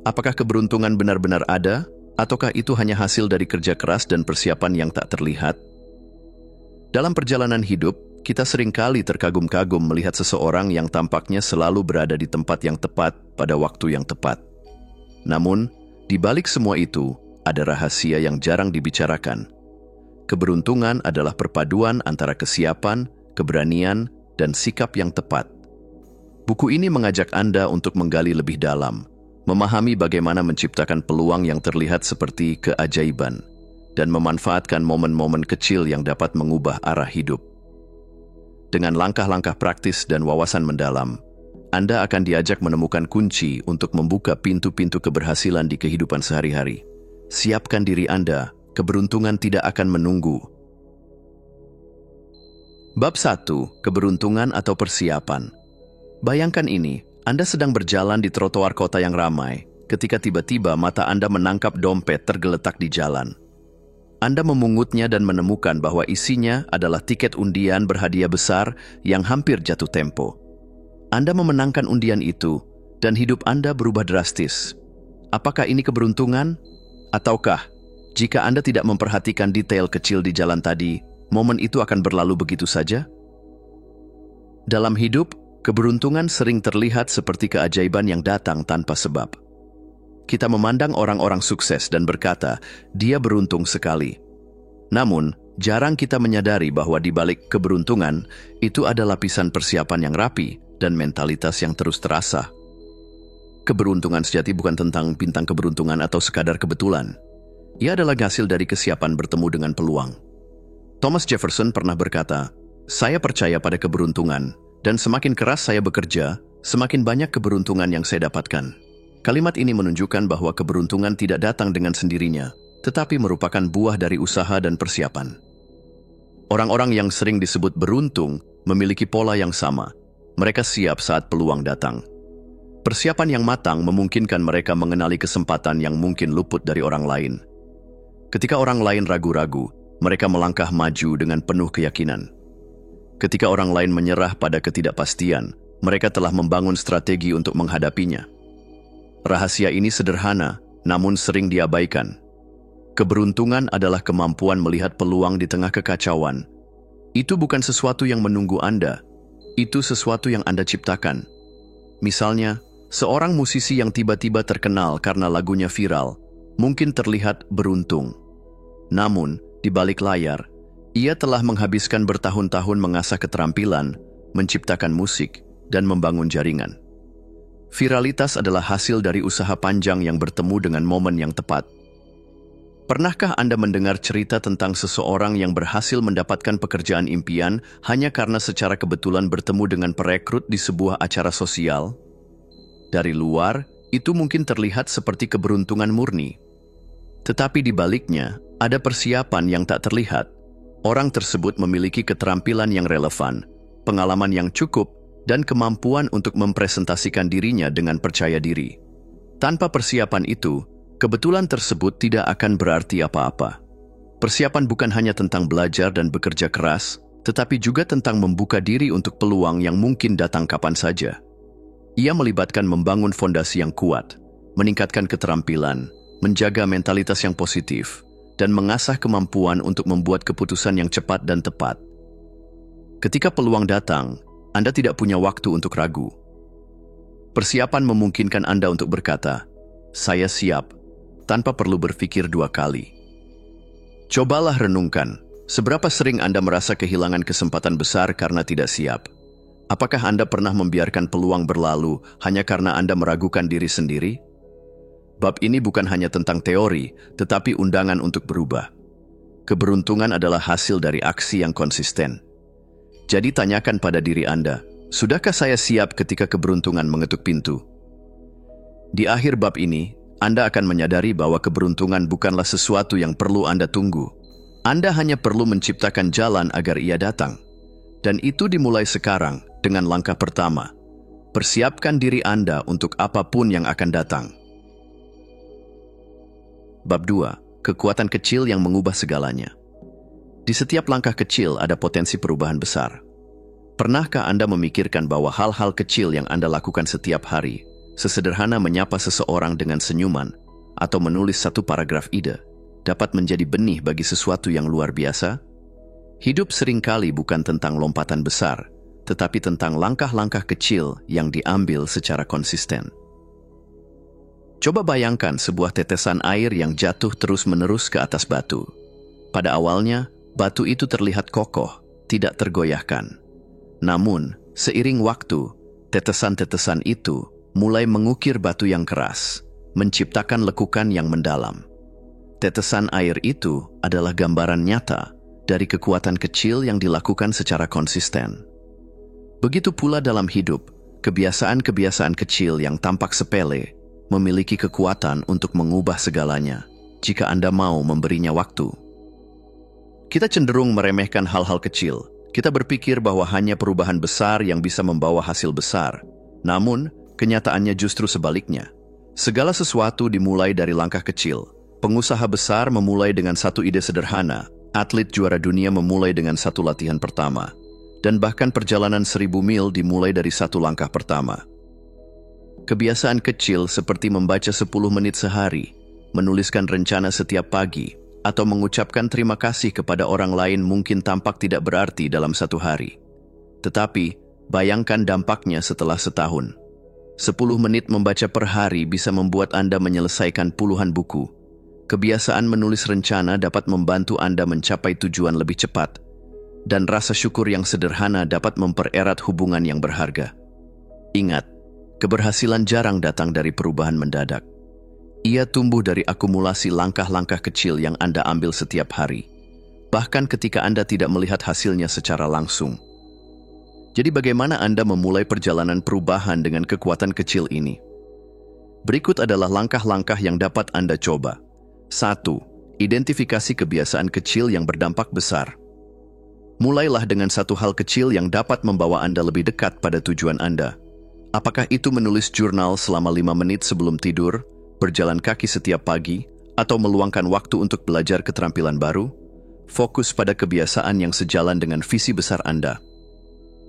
Apakah keberuntungan benar-benar ada, ataukah itu hanya hasil dari kerja keras dan persiapan yang tak terlihat? Dalam perjalanan hidup, kita seringkali terkagum-kagum melihat seseorang yang tampaknya selalu berada di tempat yang tepat pada waktu yang tepat. Namun, di balik semua itu, ada rahasia yang jarang dibicarakan. Keberuntungan adalah perpaduan antara kesiapan, keberanian, dan sikap yang tepat. Buku ini mengajak Anda untuk menggali lebih dalam, memahami bagaimana menciptakan peluang yang terlihat seperti keajaiban, dan memanfaatkan momen-momen kecil yang dapat mengubah arah hidup. Dengan langkah-langkah praktis dan wawasan mendalam, Anda akan diajak menemukan kunci untuk membuka pintu-pintu keberhasilan di kehidupan sehari-hari. Siapkan diri Anda, keberuntungan tidak akan menunggu. Bab 1. Keberuntungan atau persiapan. Bayangkan ini, Anda sedang berjalan di trotoar kota yang ramai, ketika tiba-tiba mata Anda menangkap dompet tergeletak di jalan. Anda memungutnya dan menemukan bahwa isinya adalah tiket undian berhadiah besar yang hampir jatuh tempo. Anda memenangkan undian itu, dan hidup Anda berubah drastis. Apakah ini keberuntungan? Ataukah, jika Anda tidak memperhatikan detail kecil di jalan tadi, momen itu akan berlalu begitu saja? Dalam hidup, keberuntungan sering terlihat seperti keajaiban yang datang tanpa sebab. Kita memandang orang-orang sukses dan berkata, dia beruntung sekali. Namun, jarang kita menyadari bahwa di balik keberuntungan, itu ada lapisan persiapan yang rapi dan mentalitas yang terus terasa. Keberuntungan sejati bukan tentang bintang keberuntungan atau sekadar kebetulan. Ia adalah hasil dari kesiapan bertemu dengan peluang. Thomas Jefferson pernah berkata, "Saya percaya pada keberuntungan, dan semakin keras saya bekerja, semakin banyak keberuntungan yang saya dapatkan." Kalimat ini menunjukkan bahwa keberuntungan tidak datang dengan sendirinya, tetapi merupakan buah dari usaha dan persiapan. Orang-orang yang sering disebut beruntung memiliki pola yang sama. Mereka siap saat peluang datang. Persiapan yang matang memungkinkan mereka mengenali kesempatan yang mungkin luput dari orang lain. Ketika orang lain ragu-ragu, mereka melangkah maju dengan penuh keyakinan. Ketika orang lain menyerah pada ketidakpastian, mereka telah membangun strategi untuk menghadapinya. Rahasia ini sederhana, namun sering diabaikan. Keberuntungan adalah kemampuan melihat peluang di tengah kekacauan. Itu bukan sesuatu yang menunggu Anda, itu sesuatu yang Anda ciptakan. Misalnya, seorang musisi yang tiba-tiba terkenal karena lagunya viral, mungkin terlihat beruntung. Namun, di balik layar, ia telah menghabiskan bertahun-tahun mengasah keterampilan, menciptakan musik, dan membangun jaringan. Viralitas adalah hasil dari usaha panjang yang bertemu dengan momen yang tepat. Pernahkah Anda mendengar cerita tentang seseorang yang berhasil mendapatkan pekerjaan impian hanya karena secara kebetulan bertemu dengan perekrut di sebuah acara sosial? Dari luar, itu mungkin terlihat seperti keberuntungan murni. Tetapi di baliknya, ada persiapan yang tak terlihat. Orang tersebut memiliki keterampilan yang relevan, pengalaman yang cukup, dan kemampuan untuk mempresentasikan dirinya dengan percaya diri. Tanpa persiapan itu, kebetulan tersebut tidak akan berarti apa-apa. Persiapan bukan hanya tentang belajar dan bekerja keras, tetapi juga tentang membuka diri untuk peluang yang mungkin datang kapan saja. Ia melibatkan membangun fondasi yang kuat, meningkatkan keterampilan, menjaga mentalitas yang positif, dan mengasah kemampuan untuk membuat keputusan yang cepat dan tepat. Ketika peluang datang, Anda tidak punya waktu untuk ragu. Persiapan memungkinkan Anda untuk berkata, "Saya siap," tanpa perlu berpikir dua kali. Cobalah renungkan, seberapa sering Anda merasa kehilangan kesempatan besar karena tidak siap? Apakah Anda pernah membiarkan peluang berlalu hanya karena Anda meragukan diri sendiri? Bab ini bukan hanya tentang teori, tetapi undangan untuk berubah. Keberuntungan adalah hasil dari aksi yang konsisten. Jadi tanyakan pada diri Anda, sudahkah saya siap ketika keberuntungan mengetuk pintu? Di akhir bab ini, Anda akan menyadari bahwa keberuntungan bukanlah sesuatu yang perlu Anda tunggu. Anda hanya perlu menciptakan jalan agar ia datang. Dan itu dimulai sekarang dengan langkah pertama. Persiapkan diri Anda untuk apapun yang akan datang. Bab 2. Kekuatan kecil yang mengubah segalanya. Di setiap langkah kecil ada potensi perubahan besar. Pernahkah Anda memikirkan bahwa hal-hal kecil yang Anda lakukan setiap hari Sesederhana menyapa seseorang dengan senyuman atau menulis satu paragraf ide dapat menjadi benih bagi sesuatu yang luar biasa. Hidup seringkali bukan tentang lompatan besar, tetapi tentang langkah-langkah kecil yang diambil secara konsisten. Coba bayangkan sebuah tetesan air yang jatuh terus-menerus ke atas batu. Pada awalnya, batu itu terlihat kokoh, tidak tergoyahkan. Namun, seiring waktu, tetesan-tetesan itu mulai mengukir batu yang keras, menciptakan lekukan yang mendalam. Tetesan air itu adalah gambaran nyata dari kekuatan kecil yang dilakukan secara konsisten. Begitu pula dalam hidup, kebiasaan-kebiasaan kecil yang tampak sepele memiliki kekuatan untuk mengubah segalanya jika Anda mau memberinya waktu. Kita cenderung meremehkan hal-hal kecil. Kita berpikir bahwa hanya perubahan besar yang bisa membawa hasil besar. Namun, kenyataannya justru sebaliknya. Segala sesuatu dimulai dari langkah kecil. Pengusaha besar memulai dengan satu ide sederhana. Atlet juara dunia memulai dengan satu latihan pertama. Dan bahkan perjalanan 1000 mil dimulai dari satu langkah pertama. Kebiasaan kecil seperti membaca 10 menit sehari, menuliskan rencana setiap pagi, atau mengucapkan terima kasih kepada orang lain mungkin tampak tidak berarti dalam satu hari. Tetapi, bayangkan dampaknya setelah setahun. 10 menit membaca per hari bisa membuat Anda menyelesaikan puluhan buku. Kebiasaan menulis rencana dapat membantu Anda mencapai tujuan lebih cepat, dan rasa syukur yang sederhana dapat mempererat hubungan yang berharga. Ingat, keberhasilan jarang datang dari perubahan mendadak. Ia tumbuh dari akumulasi langkah-langkah kecil yang Anda ambil setiap hari, bahkan ketika Anda tidak melihat hasilnya secara langsung. Jadi bagaimana Anda memulai perjalanan perubahan dengan kekuatan kecil ini? Berikut adalah langkah-langkah yang dapat Anda coba. 1. Identifikasi kebiasaan kecil yang berdampak besar. Mulailah dengan satu hal kecil yang dapat membawa Anda lebih dekat pada tujuan Anda. Apakah itu menulis jurnal selama 5 menit sebelum tidur, berjalan kaki setiap pagi, atau meluangkan waktu untuk belajar keterampilan baru? Fokus pada kebiasaan yang sejalan dengan visi besar Anda.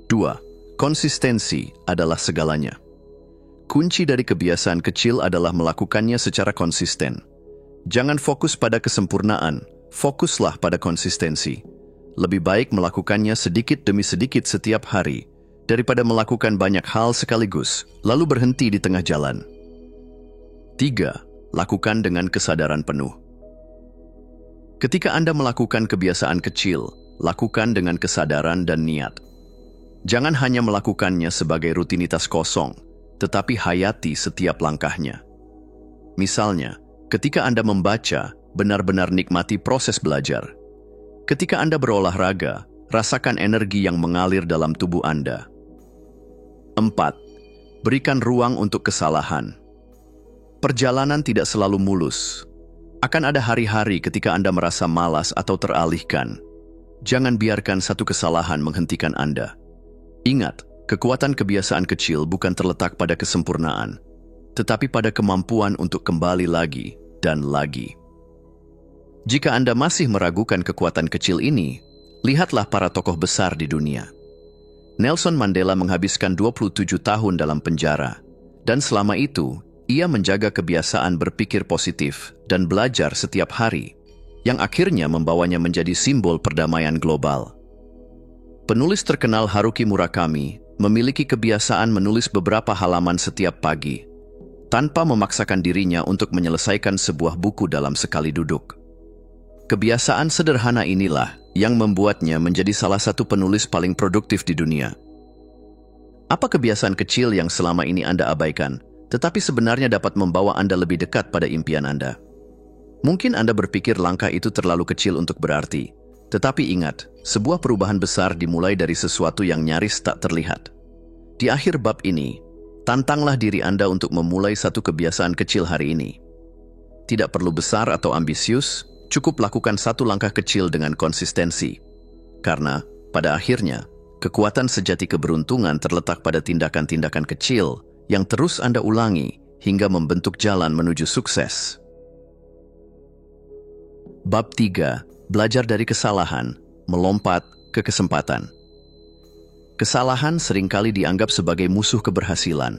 2. Konsistensi adalah segalanya. Kunci dari kebiasaan kecil adalah melakukannya secara konsisten. Jangan fokus pada kesempurnaan, fokuslah pada konsistensi. Lebih baik melakukannya sedikit demi sedikit setiap hari, daripada melakukan banyak hal sekaligus, lalu berhenti di tengah jalan. 3. Lakukan dengan kesadaran penuh. Ketika Anda melakukan kebiasaan kecil, lakukan dengan kesadaran dan niat. Jangan hanya melakukannya sebagai rutinitas kosong, tetapi hayati setiap langkahnya. Misalnya, ketika Anda membaca, benar-benar nikmati proses belajar. Ketika Anda berolahraga, rasakan energi yang mengalir dalam tubuh Anda. 4. Berikan ruang untuk kesalahan. Perjalanan tidak selalu mulus. Akan ada hari-hari ketika Anda merasa malas atau teralihkan. Jangan biarkan satu kesalahan menghentikan Anda. Ingat, kekuatan kebiasaan kecil bukan terletak pada kesempurnaan, tetapi pada kemampuan untuk kembali lagi dan lagi. Jika Anda masih meragukan kekuatan kecil ini, lihatlah para tokoh besar di dunia. Nelson Mandela menghabiskan 27 tahun dalam penjara, dan selama itu, ia menjaga kebiasaan berpikir positif dan belajar setiap hari, yang akhirnya membawanya menjadi simbol perdamaian global. Penulis terkenal Haruki Murakami memiliki kebiasaan menulis beberapa halaman setiap pagi, tanpa memaksakan dirinya untuk menyelesaikan sebuah buku dalam sekali duduk. Kebiasaan sederhana inilah yang membuatnya menjadi salah satu penulis paling produktif di dunia. Apa kebiasaan kecil yang selama ini Anda abaikan, tetapi sebenarnya dapat membawa Anda lebih dekat pada impian Anda? Mungkin Anda berpikir langkah itu terlalu kecil untuk berarti, tetapi ingat, sebuah perubahan besar dimulai dari sesuatu yang nyaris tak terlihat. Di akhir bab ini, tantanglah diri Anda untuk memulai satu kebiasaan kecil hari ini. Tidak perlu besar atau ambisius, cukup lakukan satu langkah kecil dengan konsistensi. Karena, pada akhirnya, kekuatan sejati keberuntungan terletak pada tindakan-tindakan kecil yang terus Anda ulangi hingga membentuk jalan menuju sukses. Bab 3. Belajar dari kesalahan, melompat ke kesempatan. Kesalahan seringkali dianggap sebagai musuh keberhasilan.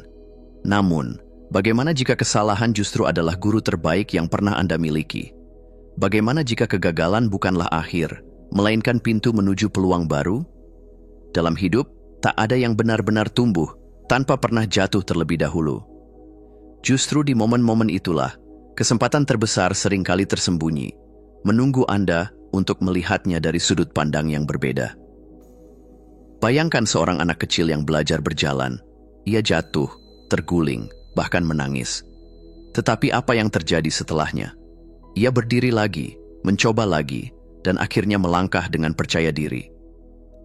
Namun, Bagaimana jika kesalahan justru adalah guru terbaik yang pernah Anda miliki? Bagaimana jika kegagalan bukanlah akhir, melainkan pintu menuju peluang baru? Dalam hidup, tak ada yang benar-benar tumbuh tanpa pernah jatuh terlebih dahulu. Justru di momen-momen itulah, kesempatan terbesar seringkali tersembunyi, menunggu Anda untuk melihatnya dari sudut pandang yang berbeda. Bayangkan seorang anak kecil yang belajar berjalan. Ia jatuh, terguling, bahkan menangis. Tetapi apa yang terjadi setelahnya? Ia berdiri lagi, mencoba lagi, dan akhirnya melangkah dengan percaya diri.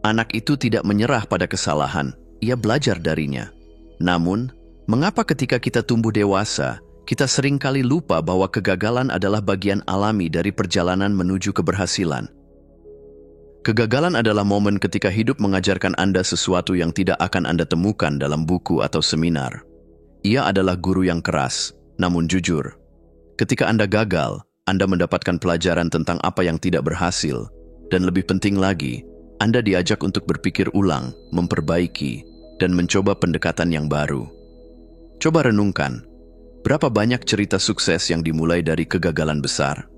Anak itu tidak menyerah pada kesalahan, ia belajar darinya. Namun, mengapa ketika kita tumbuh dewasa, kita seringkali lupa bahwa kegagalan adalah bagian alami dari perjalanan menuju keberhasilan? Kegagalan adalah momen ketika hidup mengajarkan Anda sesuatu yang tidak akan Anda temukan dalam buku atau seminar. Ia adalah guru yang keras, namun jujur. Ketika Anda gagal, Anda mendapatkan pelajaran tentang apa yang tidak berhasil, dan lebih penting lagi, Anda diajak untuk berpikir ulang, memperbaiki, dan mencoba pendekatan yang baru. Coba renungkan, berapa banyak cerita sukses yang dimulai dari kegagalan besar?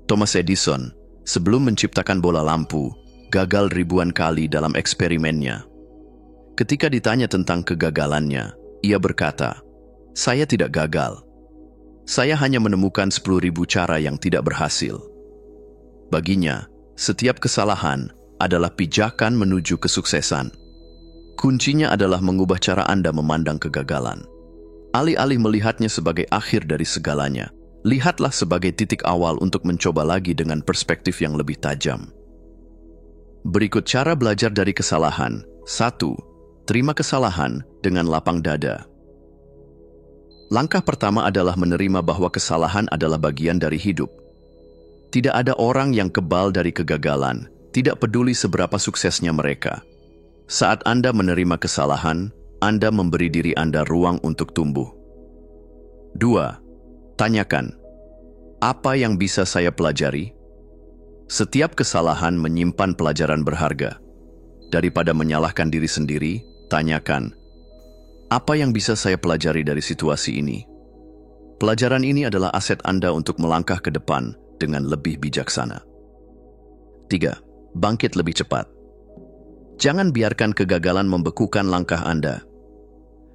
Thomas Edison, sebelum menciptakan bola lampu, gagal ribuan kali dalam eksperimennya. Ketika ditanya tentang kegagalannya, ia berkata, "Saya tidak gagal. Saya hanya menemukan 10.000 cara yang tidak berhasil." Baginya, setiap kesalahan adalah pijakan menuju kesuksesan. Kuncinya adalah mengubah cara Anda memandang kegagalan. Alih-alih melihatnya sebagai akhir dari segalanya, lihatlah sebagai titik awal untuk mencoba lagi dengan perspektif yang lebih tajam. Berikut cara belajar dari kesalahan. 1. Terima kesalahan dengan lapang dada. Langkah pertama adalah menerima bahwa kesalahan adalah bagian dari hidup. Tidak ada orang yang kebal dari kegagalan, tidak peduli seberapa suksesnya mereka. Saat Anda menerima kesalahan, Anda memberi diri Anda ruang untuk tumbuh. 2. Tanyakan, apa yang bisa saya pelajari? Setiap kesalahan menyimpan pelajaran berharga. Daripada menyalahkan diri sendiri, tanyakan, apa yang bisa saya pelajari dari situasi ini? Pelajaran ini adalah aset Anda untuk melangkah ke depan dengan lebih bijaksana. 3. Bangkit lebih cepat. Jangan biarkan kegagalan membekukan langkah Anda.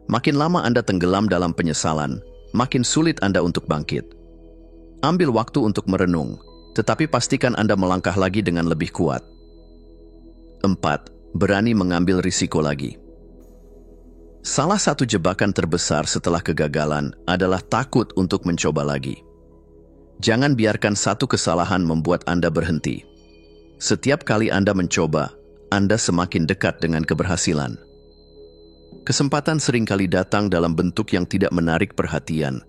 Makin lama Anda tenggelam dalam penyesalan, makin sulit Anda untuk bangkit. Ambil waktu untuk merenung, tetapi pastikan Anda melangkah lagi dengan lebih kuat. 4. Berani mengambil risiko lagi. Salah satu jebakan terbesar setelah kegagalan adalah takut untuk mencoba lagi. Jangan biarkan satu kesalahan membuat Anda berhenti. Setiap kali Anda mencoba, Anda semakin dekat dengan keberhasilan. Kesempatan seringkali datang dalam bentuk yang tidak menarik perhatian.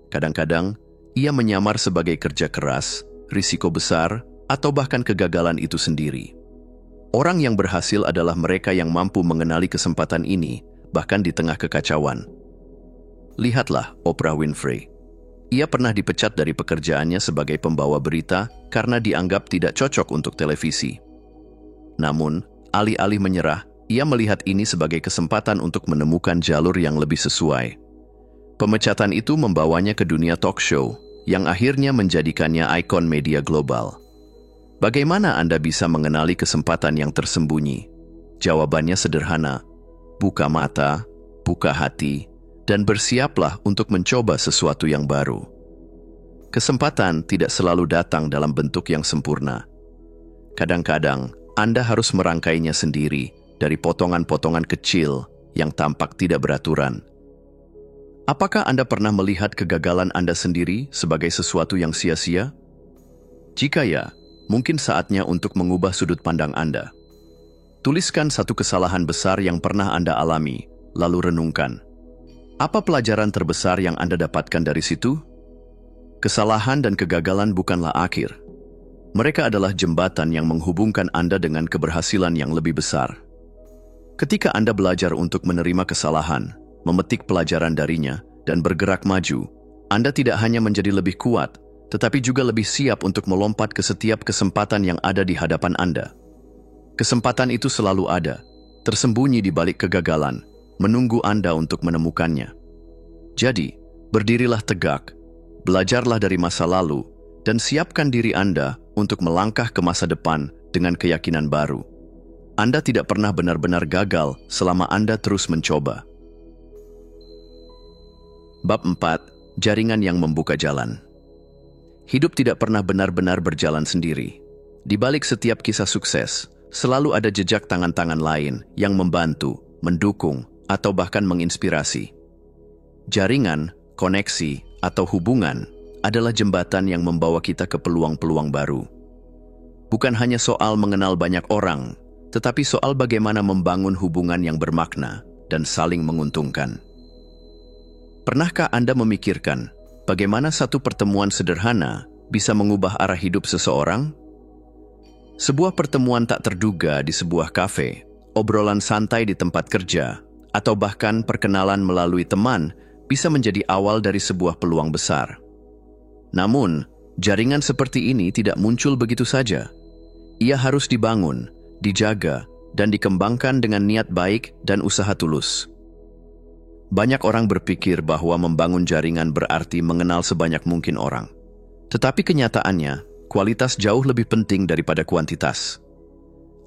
Kadang-kadang, ia menyamar sebagai kerja keras, risiko besar, atau bahkan kegagalan itu sendiri. Orang yang berhasil adalah mereka yang mampu mengenali kesempatan ini, bahkan di tengah kekacauan. Lihatlah Oprah Winfrey. Ia pernah dipecat dari pekerjaannya sebagai pembawa berita karena dianggap tidak cocok untuk televisi. Namun, alih-alih menyerah, ia melihat ini sebagai kesempatan untuk menemukan jalur yang lebih sesuai. Pemecatan itu membawanya ke dunia talk show, yang akhirnya menjadikannya ikon media global. Bagaimana Anda bisa mengenali kesempatan yang tersembunyi? Jawabannya sederhana. Buka mata, buka hati, dan bersiaplah untuk mencoba sesuatu yang baru. Kesempatan tidak selalu datang dalam bentuk yang sempurna. Kadang-kadang, Anda harus merangkainya sendiri dari potongan-potongan kecil yang tampak tidak beraturan. Apakah Anda pernah melihat kegagalan Anda sendiri sebagai sesuatu yang sia-sia? Jika ya, mungkin saatnya untuk mengubah sudut pandang Anda. Tuliskan satu kesalahan besar yang pernah Anda alami, lalu renungkan. Apa pelajaran terbesar yang Anda dapatkan dari situ? Kesalahan dan kegagalan bukanlah akhir. Mereka adalah jembatan yang menghubungkan Anda dengan keberhasilan yang lebih besar. Ketika Anda belajar untuk menerima kesalahan, memetik pelajaran darinya, dan bergerak maju, Anda tidak hanya menjadi lebih kuat, tetapi juga lebih siap untuk melompat ke setiap kesempatan yang ada di hadapan Anda. Kesempatan itu selalu ada, tersembunyi di balik kegagalan, menunggu Anda untuk menemukannya. Jadi, berdirilah tegak, belajarlah dari masa lalu, dan siapkan diri Anda untuk melangkah ke masa depan dengan keyakinan baru. Anda tidak pernah benar-benar gagal selama Anda terus mencoba. Bab 4. Jaringan yang membuka jalan. Hidup tidak pernah benar-benar berjalan sendiri. Di balik setiap kisah sukses, selalu ada jejak tangan-tangan lain yang membantu, mendukung, atau bahkan menginspirasi. Jaringan, koneksi, atau hubungan adalah jembatan yang membawa kita ke peluang-peluang baru. Bukan hanya soal mengenal banyak orang, tetapi soal bagaimana membangun hubungan yang bermakna dan saling menguntungkan. Pernahkah Anda memikirkan bagaimana satu pertemuan sederhana bisa mengubah arah hidup seseorang? Sebuah pertemuan tak terduga di sebuah kafe, obrolan santai di tempat kerja, atau bahkan perkenalan melalui teman bisa menjadi awal dari sebuah peluang besar. Namun, jaringan seperti ini tidak muncul begitu saja. Ia harus dibangun, dijaga, dan dikembangkan dengan niat baik dan usaha tulus. Banyak orang berpikir bahwa membangun jaringan berarti mengenal sebanyak mungkin orang. Tetapi kenyataannya, kualitas jauh lebih penting daripada kuantitas.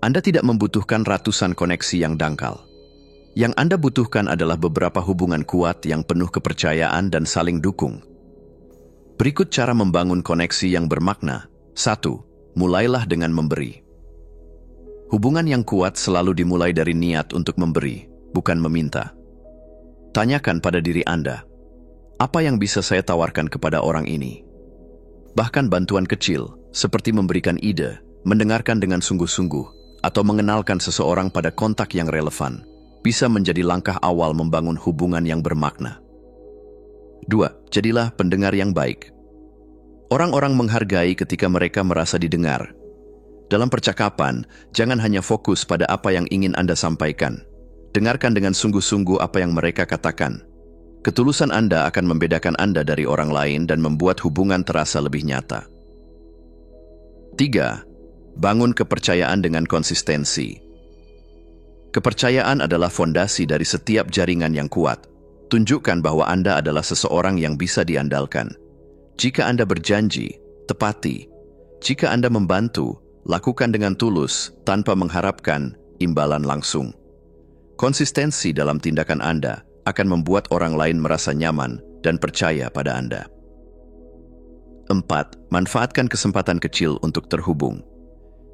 Anda tidak membutuhkan ratusan koneksi yang dangkal. Yang Anda butuhkan adalah beberapa hubungan kuat yang penuh kepercayaan dan saling dukung. Berikut cara membangun koneksi yang bermakna. 1. Mulailah dengan memberi. Hubungan yang kuat selalu dimulai dari niat untuk memberi, bukan meminta. Tanyakan pada diri Anda, apa yang bisa saya tawarkan kepada orang ini? Bahkan bantuan kecil, seperti memberikan ide, mendengarkan dengan sungguh-sungguh, atau mengenalkan seseorang pada kontak yang relevan, bisa menjadi langkah awal membangun hubungan yang bermakna. 2. Jadilah pendengar yang baik. Orang-orang menghargai ketika mereka merasa didengar. Dalam percakapan, jangan hanya fokus pada apa yang ingin Anda sampaikan. Dengarkan dengan sungguh-sungguh apa yang mereka katakan. Ketulusan Anda akan membedakan Anda dari orang lain dan membuat hubungan terasa lebih nyata. 3. Bangun kepercayaan dengan konsistensi. Kepercayaan adalah fondasi dari setiap jaringan yang kuat. Tunjukkan bahwa Anda adalah seseorang yang bisa diandalkan. Jika Anda berjanji, tepati. Jika Anda membantu, lakukan dengan tulus tanpa mengharapkan imbalan langsung. Konsistensi dalam tindakan Anda akan membuat orang lain merasa nyaman dan percaya pada Anda. 4. Manfaatkan kesempatan kecil untuk terhubung.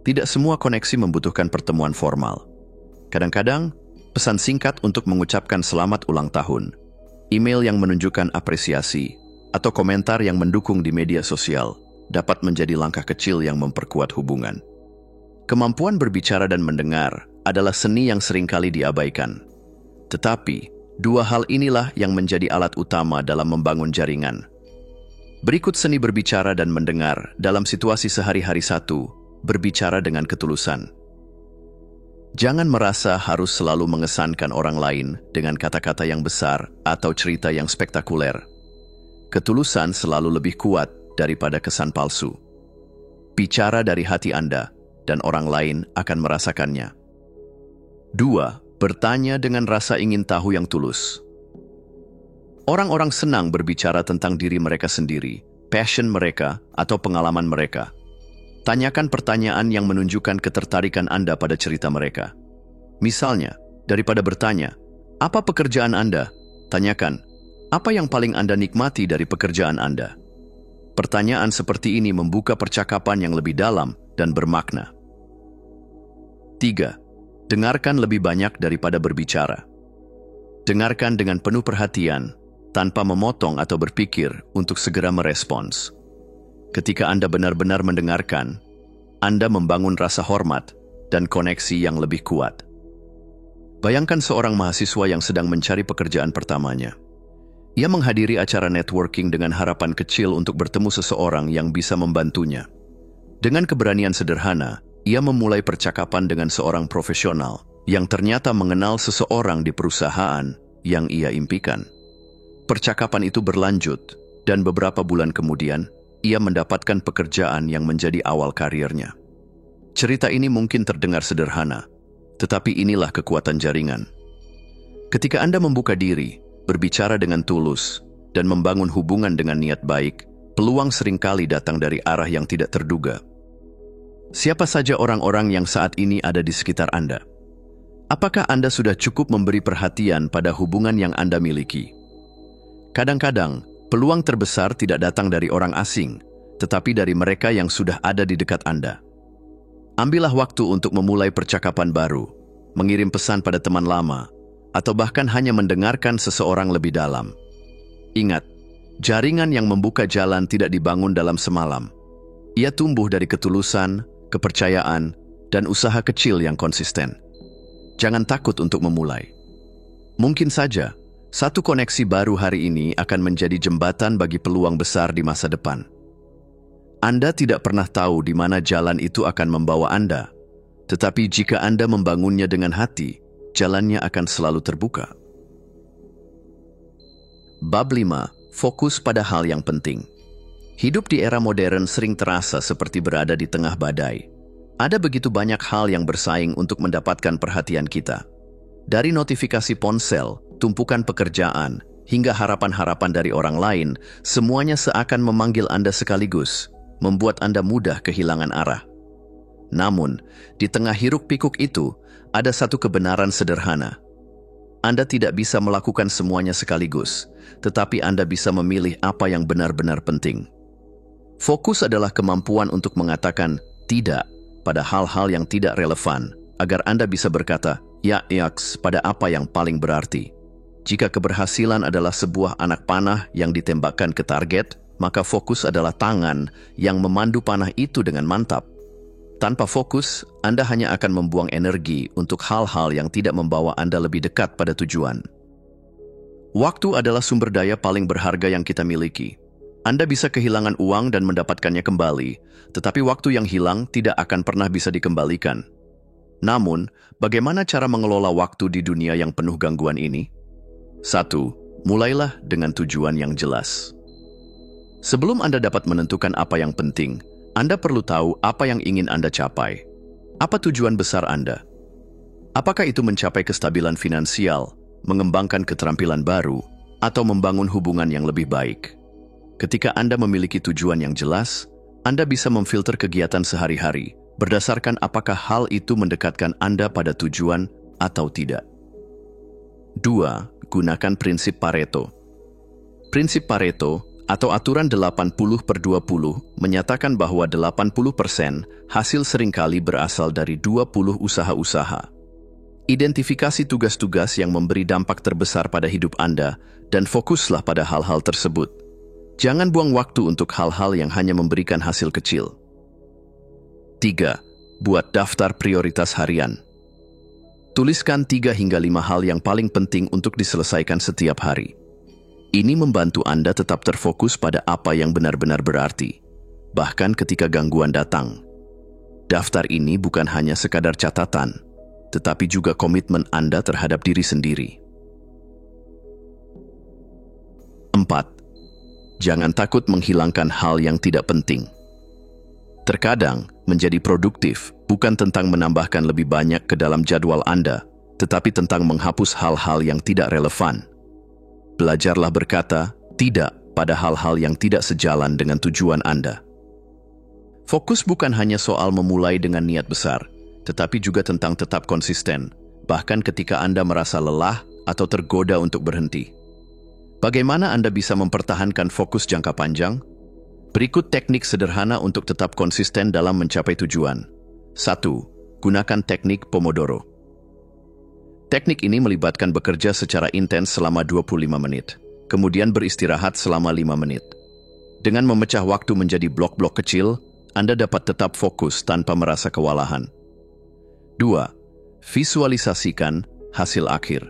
Tidak semua koneksi membutuhkan pertemuan formal. Kadang-kadang, pesan singkat untuk mengucapkan selamat ulang tahun, email yang menunjukkan apresiasi, atau komentar yang mendukung di media sosial dapat menjadi langkah kecil yang memperkuat hubungan. Kemampuan berbicara dan mendengar adalah seni yang seringkali diabaikan. Tetapi, dua hal inilah yang menjadi alat utama dalam membangun jaringan. Berikut seni berbicara dan mendengar dalam situasi sehari-hari. 1. Berbicara dengan ketulusan. Jangan merasa harus selalu mengesankan orang lain dengan kata-kata yang besar atau cerita yang spektakuler. Ketulusan selalu lebih kuat daripada kesan palsu. Bicara dari hati Anda, dan orang lain akan merasakannya. 2. Bertanya dengan rasa ingin tahu yang tulus. Orang-orang senang berbicara tentang diri mereka sendiri, passion mereka, atau pengalaman mereka. Tanyakan pertanyaan yang menunjukkan ketertarikan Anda pada cerita mereka. Misalnya, daripada bertanya, "Apa pekerjaan Anda?" Tanyakan, "Apa yang paling Anda nikmati dari pekerjaan Anda?" Pertanyaan seperti ini membuka percakapan yang lebih dalam dan bermakna. 3. Dengarkan lebih banyak daripada berbicara. Dengarkan dengan penuh perhatian, tanpa memotong atau berpikir untuk segera merespons. Ketika Anda benar-benar mendengarkan, Anda membangun rasa hormat dan koneksi yang lebih kuat. Bayangkan seorang mahasiswa yang sedang mencari pekerjaan pertamanya. Ia menghadiri acara networking dengan harapan kecil untuk bertemu seseorang yang bisa membantunya. Dengan keberanian sederhana, ia memulai percakapan dengan seorang profesional yang ternyata mengenal seseorang di perusahaan yang ia impikan. Percakapan itu berlanjut, dan beberapa bulan kemudian, ia mendapatkan pekerjaan yang menjadi awal karirnya. Cerita ini mungkin terdengar sederhana, tetapi inilah kekuatan jaringan. Ketika Anda membuka diri, berbicara dengan tulus, dan membangun hubungan dengan niat baik, peluang seringkali datang dari arah yang tidak terduga. Siapa saja orang-orang yang saat ini ada di sekitar Anda? Apakah Anda sudah cukup memberi perhatian pada hubungan yang Anda miliki? Kadang-kadang, peluang terbesar tidak datang dari orang asing, tetapi dari mereka yang sudah ada di dekat Anda. Ambillah waktu untuk memulai percakapan baru, mengirim pesan pada teman lama, atau bahkan hanya mendengarkan seseorang lebih dalam. Ingat, jaringan yang membuka jalan tidak dibangun dalam semalam. Ia tumbuh dari ketulusan, kepercayaan, dan usaha kecil yang konsisten. Jangan takut untuk memulai. Mungkin saja, satu koneksi baru hari ini akan menjadi jembatan bagi peluang besar di masa depan. Anda tidak pernah tahu di mana jalan itu akan membawa Anda, tetapi jika Anda membangunnya dengan hati, jalannya akan selalu terbuka. Bab 5. Fokus pada hal yang penting. Hidup di era modern sering terasa seperti berada di tengah badai. Ada begitu banyak hal yang bersaing untuk mendapatkan perhatian kita. Dari notifikasi ponsel, tumpukan pekerjaan, hingga harapan-harapan dari orang lain, semuanya seakan memanggil Anda sekaligus, membuat Anda mudah kehilangan arah. Namun, di tengah hiruk-pikuk itu, ada satu kebenaran sederhana. Anda tidak bisa melakukan semuanya sekaligus, tetapi Anda bisa memilih apa yang benar-benar penting. Fokus adalah kemampuan untuk mengatakan tidak pada hal-hal yang tidak relevan, agar Anda bisa berkata, yaks pada apa yang paling berarti. Jika keberhasilan adalah sebuah anak panah yang ditembakkan ke target, maka fokus adalah tangan yang memandu panah itu dengan mantap. Tanpa fokus, Anda hanya akan membuang energi untuk hal-hal yang tidak membawa Anda lebih dekat pada tujuan. Waktu adalah sumber daya paling berharga yang kita miliki. Anda bisa kehilangan uang dan mendapatkannya kembali, tetapi waktu yang hilang tidak akan pernah bisa dikembalikan. Namun, bagaimana cara mengelola waktu di dunia yang penuh gangguan ini? 1. Mulailah dengan tujuan yang jelas. Sebelum Anda dapat menentukan apa yang penting, Anda perlu tahu apa yang ingin Anda capai. Apa tujuan besar Anda? Apakah itu mencapai kestabilan finansial, mengembangkan keterampilan baru, atau membangun hubungan yang lebih baik? Ketika Anda memiliki tujuan yang jelas, Anda bisa memfilter kegiatan sehari-hari berdasarkan apakah hal itu mendekatkan Anda pada tujuan atau tidak. 2. Gunakan prinsip Pareto. Prinsip Pareto atau aturan 80/20 menyatakan bahwa 80% hasil seringkali berasal dari 20 usaha-usaha. Identifikasi tugas-tugas yang memberi dampak terbesar pada hidup Anda dan fokuslah pada hal-hal tersebut. Jangan buang waktu untuk hal-hal yang hanya memberikan hasil kecil. 3. Buat daftar prioritas harian. Tuliskan 3 hingga 5 hal yang paling penting untuk diselesaikan setiap hari. Ini membantu Anda tetap terfokus pada apa yang benar-benar berarti, bahkan ketika gangguan datang. Daftar ini bukan hanya sekadar catatan, tetapi juga komitmen Anda terhadap diri sendiri. 4. Jangan takut menghilangkan hal yang tidak penting. Terkadang, menjadi produktif bukan tentang menambahkan lebih banyak ke dalam jadwal Anda, tetapi tentang menghapus hal-hal yang tidak relevan. Belajarlah berkata tidak pada hal-hal yang tidak sejalan dengan tujuan Anda. Fokus bukan hanya soal memulai dengan niat besar, tetapi juga tentang tetap konsisten, bahkan ketika Anda merasa lelah atau tergoda untuk berhenti. Bagaimana Anda bisa mempertahankan fokus jangka panjang? Berikut teknik sederhana untuk tetap konsisten dalam mencapai tujuan. 1. Gunakan teknik Pomodoro. Teknik ini melibatkan bekerja secara intens selama 25 menit, kemudian beristirahat selama 5 menit. Dengan memecah waktu menjadi blok-blok kecil, Anda dapat tetap fokus tanpa merasa kewalahan. 2. Visualisasikan hasil akhir.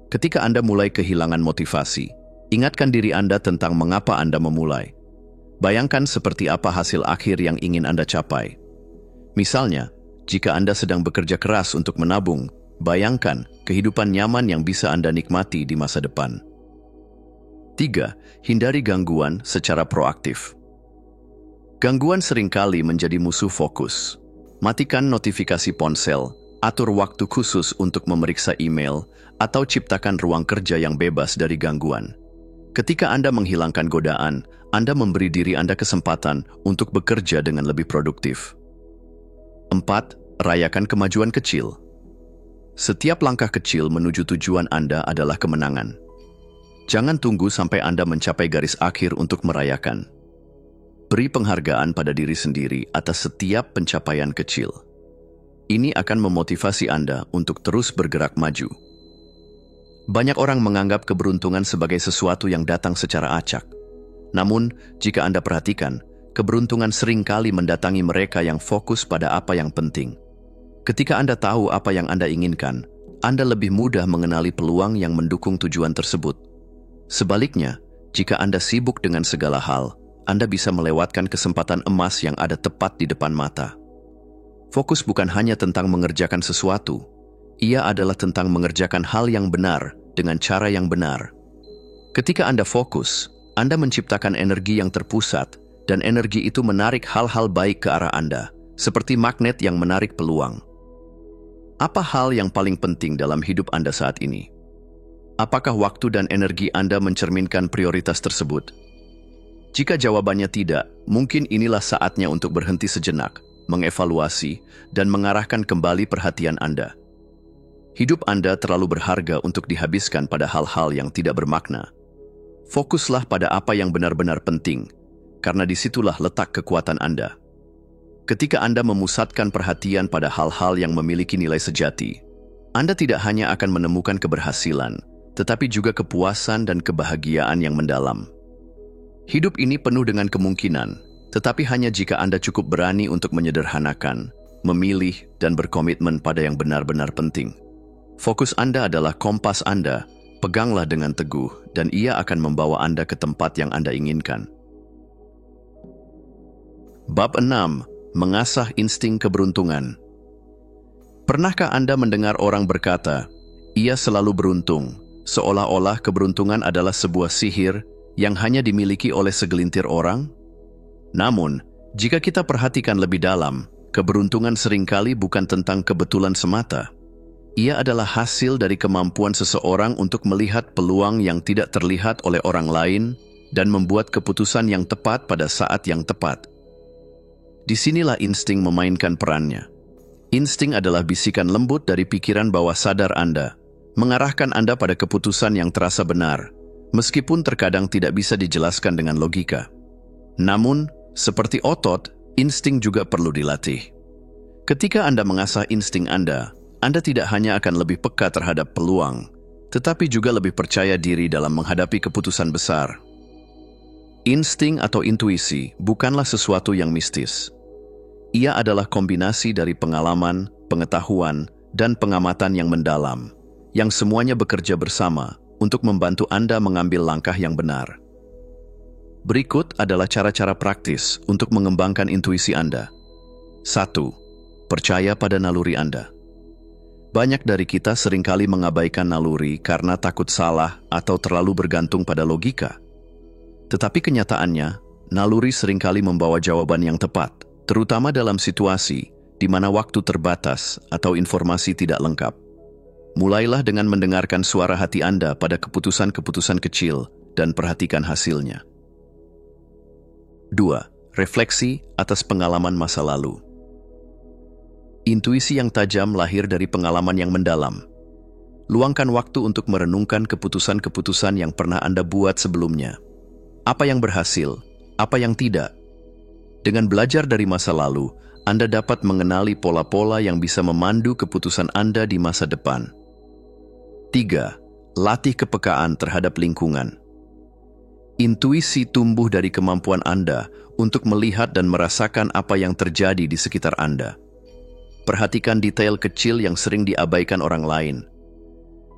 Ketika Anda mulai kehilangan motivasi, ingatkan diri Anda tentang mengapa Anda memulai. Bayangkan seperti apa hasil akhir yang ingin Anda capai. Misalnya, jika Anda sedang bekerja keras untuk menabung, bayangkan kehidupan nyaman yang bisa Anda nikmati di masa depan. 3. Hindari gangguan secara proaktif. Gangguan seringkali menjadi musuh fokus. Matikan notifikasi ponsel, atur waktu khusus untuk memeriksa email, atau ciptakan ruang kerja yang bebas dari gangguan. Ketika Anda menghilangkan godaan, Anda memberi diri Anda kesempatan untuk bekerja dengan lebih produktif. 4. Rayakan kemajuan kecil. Setiap langkah kecil menuju tujuan Anda adalah kemenangan. Jangan tunggu sampai Anda mencapai garis akhir untuk merayakan. Beri penghargaan pada diri sendiri atas setiap pencapaian kecil. Ini akan memotivasi Anda untuk terus bergerak maju. Banyak orang menganggap keberuntungan sebagai sesuatu yang datang secara acak. Namun, jika Anda perhatikan, keberuntungan seringkali mendatangi mereka yang fokus pada apa yang penting. Ketika Anda tahu apa yang Anda inginkan, Anda lebih mudah mengenali peluang yang mendukung tujuan tersebut. Sebaliknya, jika Anda sibuk dengan segala hal, Anda bisa melewatkan kesempatan emas yang ada tepat di depan mata. Fokus bukan hanya tentang mengerjakan sesuatu, ia adalah tentang mengerjakan hal yang benar dengan cara yang benar. Ketika Anda fokus, Anda menciptakan energi yang terpusat, dan energi itu menarik hal-hal baik ke arah Anda, seperti magnet yang menarik peluang. Apa hal yang paling penting dalam hidup Anda saat ini? Apakah waktu dan energi Anda mencerminkan prioritas tersebut? Jika jawabannya tidak, mungkin inilah saatnya untuk berhenti sejenak, mengevaluasi, dan mengarahkan kembali perhatian Anda. Hidup Anda terlalu berharga untuk dihabiskan pada hal-hal yang tidak bermakna. Fokuslah pada apa yang benar-benar penting, karena disitulah letak kekuatan Anda. Ketika Anda memusatkan perhatian pada hal-hal yang memiliki nilai sejati, Anda tidak hanya akan menemukan keberhasilan, tetapi juga kepuasan dan kebahagiaan yang mendalam. Hidup ini penuh dengan kemungkinan, tetapi hanya jika Anda cukup berani untuk menyederhanakan, memilih, dan berkomitmen pada yang benar-benar penting. Fokus Anda adalah kompas Anda, peganglah dengan teguh, dan ia akan membawa Anda ke tempat yang Anda inginkan. Bab 6. Mengasah insting keberuntungan. Pernahkah Anda mendengar orang berkata, ia selalu beruntung, seolah-olah keberuntungan adalah sebuah sihir yang hanya dimiliki oleh segelintir orang? Namun, jika kita perhatikan lebih dalam, keberuntungan seringkali bukan tentang kebetulan semata. Ia adalah hasil dari kemampuan seseorang untuk melihat peluang yang tidak terlihat oleh orang lain dan membuat keputusan yang tepat pada saat yang tepat. Disinilah insting memainkan perannya. Insting adalah bisikan lembut dari pikiran bawah sadar Anda, mengarahkan Anda pada keputusan yang terasa benar, meskipun terkadang tidak bisa dijelaskan dengan logika. Namun, seperti otot, insting juga perlu dilatih. Ketika Anda mengasah insting Anda tidak hanya akan lebih peka terhadap peluang, tetapi juga lebih percaya diri dalam menghadapi keputusan besar. Insting atau intuisi bukanlah sesuatu yang mistis. Ia adalah kombinasi dari pengalaman, pengetahuan, dan pengamatan yang mendalam, yang semuanya bekerja bersama untuk membantu Anda mengambil langkah yang benar. Berikut adalah cara-cara praktis untuk mengembangkan intuisi Anda. 1. Percaya pada naluri Anda. Banyak dari kita seringkali mengabaikan naluri karena takut salah atau terlalu bergantung pada logika. Tetapi kenyataannya, naluri seringkali membawa jawaban yang tepat, terutama dalam situasi di mana waktu terbatas atau informasi tidak lengkap. Mulailah dengan mendengarkan suara hati Anda pada keputusan-keputusan kecil dan perhatikan hasilnya. 2. Refleksi atas pengalaman masa lalu. Intuisi yang tajam lahir dari pengalaman yang mendalam. Luangkan waktu untuk merenungkan keputusan-keputusan yang pernah Anda buat sebelumnya. Apa yang berhasil, apa yang tidak. Dengan belajar dari masa lalu, Anda dapat mengenali pola-pola yang bisa memandu keputusan Anda di masa depan. 3. Latih kepekaan terhadap lingkungan. Intuisi tumbuh dari kemampuan Anda untuk melihat dan merasakan apa yang terjadi di sekitar Anda. Perhatikan detail kecil yang sering diabaikan orang lain.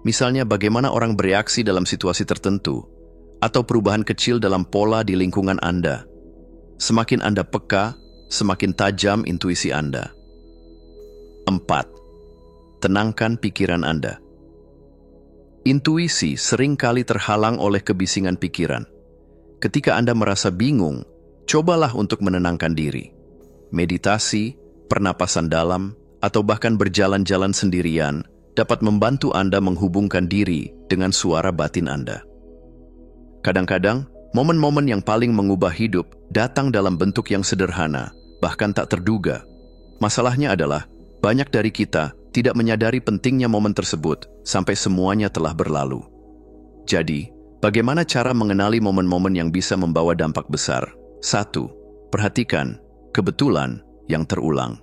Misalnya bagaimana orang bereaksi dalam situasi tertentu, atau perubahan kecil dalam pola di lingkungan Anda. Semakin Anda peka, semakin tajam intuisi Anda. 4. Tenangkan pikiran Anda. Intuisi seringkali terhalang oleh kebisingan pikiran. Ketika Anda merasa bingung, cobalah untuk menenangkan diri. Meditasi, pernapasan dalam, atau bahkan berjalan-jalan sendirian dapat membantu Anda menghubungkan diri dengan suara batin Anda. Kadang-kadang, momen-momen yang paling mengubah hidup datang dalam bentuk yang sederhana, bahkan tak terduga. Masalahnya adalah, banyak dari kita tidak menyadari pentingnya momen tersebut sampai semuanya telah berlalu. Jadi, bagaimana cara mengenali momen-momen yang bisa membawa dampak besar? 1. Perhatikan kebetulan yang terulang.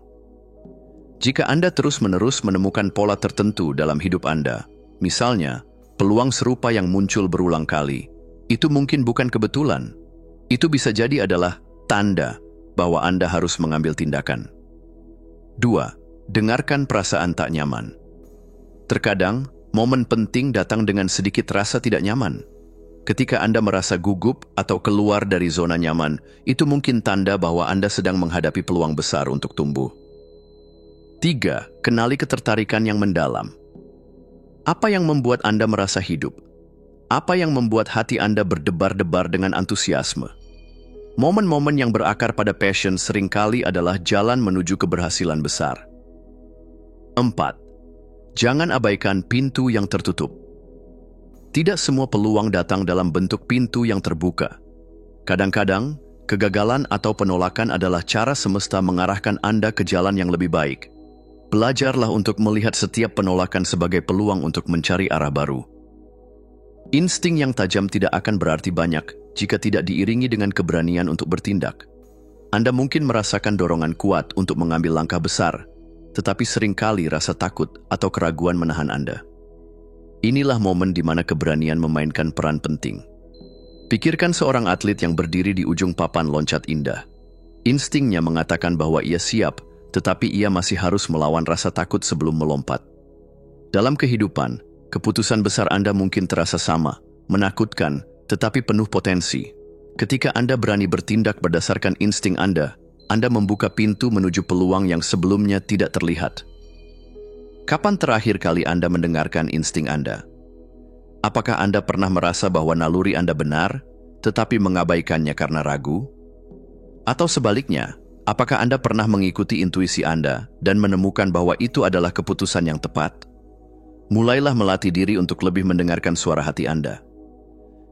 Jika Anda terus-menerus menemukan pola tertentu dalam hidup Anda, misalnya, peluang serupa yang muncul berulang kali, itu mungkin bukan kebetulan. Itu bisa jadi adalah tanda bahwa Anda harus mengambil tindakan. 2. Dengarkan perasaan tak nyaman. Terkadang, momen penting datang dengan sedikit rasa tidak nyaman. Ketika Anda merasa gugup atau keluar dari zona nyaman, itu mungkin tanda bahwa Anda sedang menghadapi peluang besar untuk tumbuh. 3. Kenali ketertarikan yang mendalam. Apa yang membuat Anda merasa hidup? Apa yang membuat hati Anda berdebar-debar dengan antusiasme? Momen-momen yang berakar pada passion seringkali adalah jalan menuju keberhasilan besar. 4. Jangan abaikan pintu yang tertutup. Tidak semua peluang datang dalam bentuk pintu yang terbuka. Kadang-kadang, kegagalan atau penolakan adalah cara semesta mengarahkan Anda ke jalan yang lebih baik. Belajarlah untuk melihat setiap penolakan sebagai peluang untuk mencari arah baru. Insting yang tajam tidak akan berarti banyak jika tidak diiringi dengan keberanian untuk bertindak. Anda mungkin merasakan dorongan kuat untuk mengambil langkah besar, tetapi seringkali rasa takut atau keraguan menahan Anda. Inilah momen di mana keberanian memainkan peran penting. Pikirkan seorang atlet yang berdiri di ujung papan loncat indah. Instingnya mengatakan bahwa ia siap, tetapi ia masih harus melawan rasa takut sebelum melompat. Dalam kehidupan, keputusan besar Anda mungkin terasa sama, menakutkan, tetapi penuh potensi. Ketika Anda berani bertindak berdasarkan insting Anda membuka pintu menuju peluang yang sebelumnya tidak terlihat. Kapan terakhir kali Anda mendengarkan insting Anda? Apakah Anda pernah merasa bahwa naluri Anda benar, tetapi mengabaikannya karena ragu? Atau sebaliknya, apakah Anda pernah mengikuti intuisi Anda dan menemukan bahwa itu adalah keputusan yang tepat? Mulailah melatih diri untuk lebih mendengarkan suara hati Anda.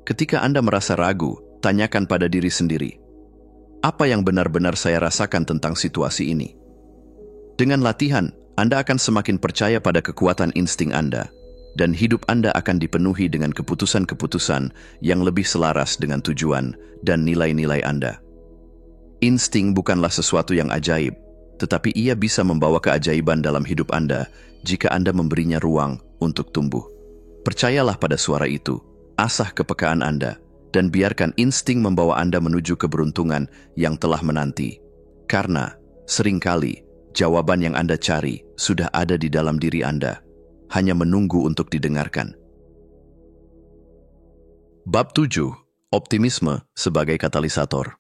Ketika Anda merasa ragu, tanyakan pada diri sendiri, apa yang benar-benar saya rasakan tentang situasi ini? Dengan latihan, Anda akan semakin percaya pada kekuatan insting Anda, dan hidup Anda akan dipenuhi dengan keputusan-keputusan yang lebih selaras dengan tujuan dan nilai-nilai Anda. Insting bukanlah sesuatu yang ajaib, tetapi ia bisa membawa keajaiban dalam hidup Anda jika Anda memberinya ruang untuk tumbuh. Percayalah pada suara itu, asah kepekaan Anda, dan biarkan insting membawa Anda menuju keberuntungan yang telah menanti. Karena, seringkali, jawaban yang Anda cari sudah ada di dalam diri Anda, hanya menunggu untuk didengarkan. Bab 7. Optimisme sebagai katalisator.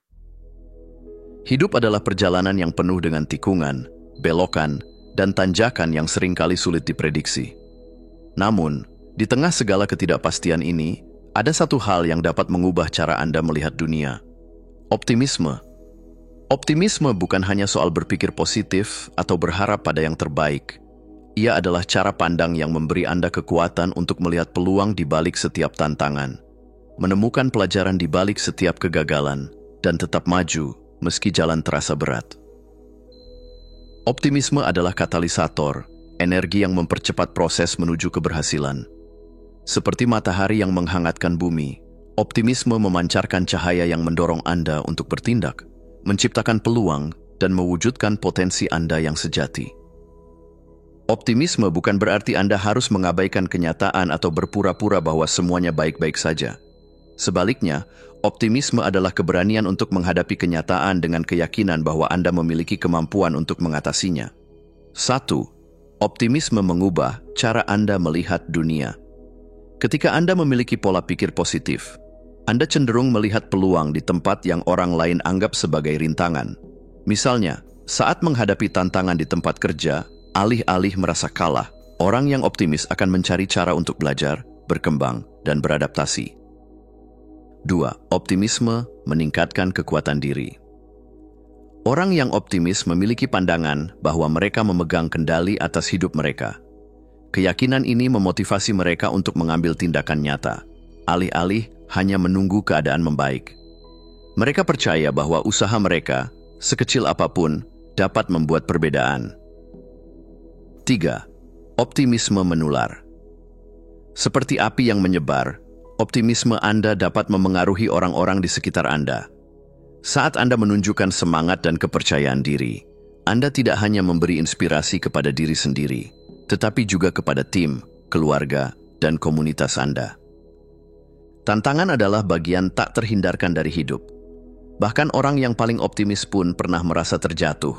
Hidup adalah perjalanan yang penuh dengan tikungan, belokan, dan tanjakan yang seringkali sulit diprediksi. Namun, di tengah segala ketidakpastian ini, ada satu hal yang dapat mengubah cara Anda melihat dunia. Optimisme. Optimisme bukan hanya soal berpikir positif atau berharap pada yang terbaik. Ia adalah cara pandang yang memberi Anda kekuatan untuk melihat peluang di balik setiap tantangan, menemukan pelajaran di balik setiap kegagalan, dan tetap maju meski jalan terasa berat. Optimisme adalah katalisator, energi yang mempercepat proses menuju keberhasilan. Seperti matahari yang menghangatkan bumi, optimisme memancarkan cahaya yang mendorong Anda untuk bertindak, menciptakan peluang, dan mewujudkan potensi Anda yang sejati. Optimisme bukan berarti Anda harus mengabaikan kenyataan atau berpura-pura bahwa semuanya baik-baik saja. Sebaliknya, optimisme adalah keberanian untuk menghadapi kenyataan dengan keyakinan bahwa Anda memiliki kemampuan untuk mengatasinya. 1. Optimisme mengubah cara Anda melihat dunia. Ketika Anda memiliki pola pikir positif, Anda cenderung melihat peluang di tempat yang orang lain anggap sebagai rintangan. Misalnya, saat menghadapi tantangan di tempat kerja, alih-alih merasa kalah, orang yang optimis akan mencari cara untuk belajar, berkembang, dan beradaptasi. 2. Optimisme meningkatkan kekuatan diri. Orang yang optimis memiliki pandangan bahwa mereka memegang kendali atas hidup mereka. Keyakinan ini memotivasi mereka untuk mengambil tindakan nyata, alih-alih hanya menunggu keadaan membaik. Mereka percaya bahwa usaha mereka, sekecil apapun, dapat membuat perbedaan. 3. Optimisme menular. Seperti api yang menyebar, optimisme Anda dapat memengaruhi orang-orang di sekitar Anda. Saat Anda menunjukkan semangat dan kepercayaan diri, Anda tidak hanya memberi inspirasi kepada diri sendiri, tetapi juga kepada tim, keluarga, dan komunitas Anda. Tantangan adalah bagian tak terhindarkan dari hidup. Bahkan orang yang paling optimis pun pernah merasa terjatuh.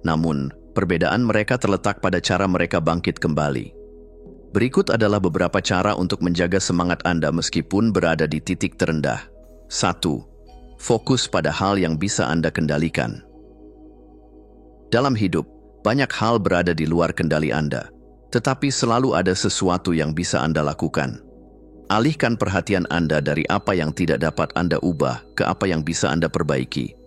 Namun, perbedaan mereka terletak pada cara mereka bangkit kembali. Berikut adalah beberapa cara untuk menjaga semangat Anda meskipun berada di titik terendah. 1. Fokus pada hal yang bisa Anda kendalikan. Dalam hidup, banyak hal berada di luar kendali Anda, tetapi selalu ada sesuatu yang bisa Anda lakukan. Alihkan perhatian Anda dari apa yang tidak dapat Anda ubah ke apa yang bisa Anda perbaiki.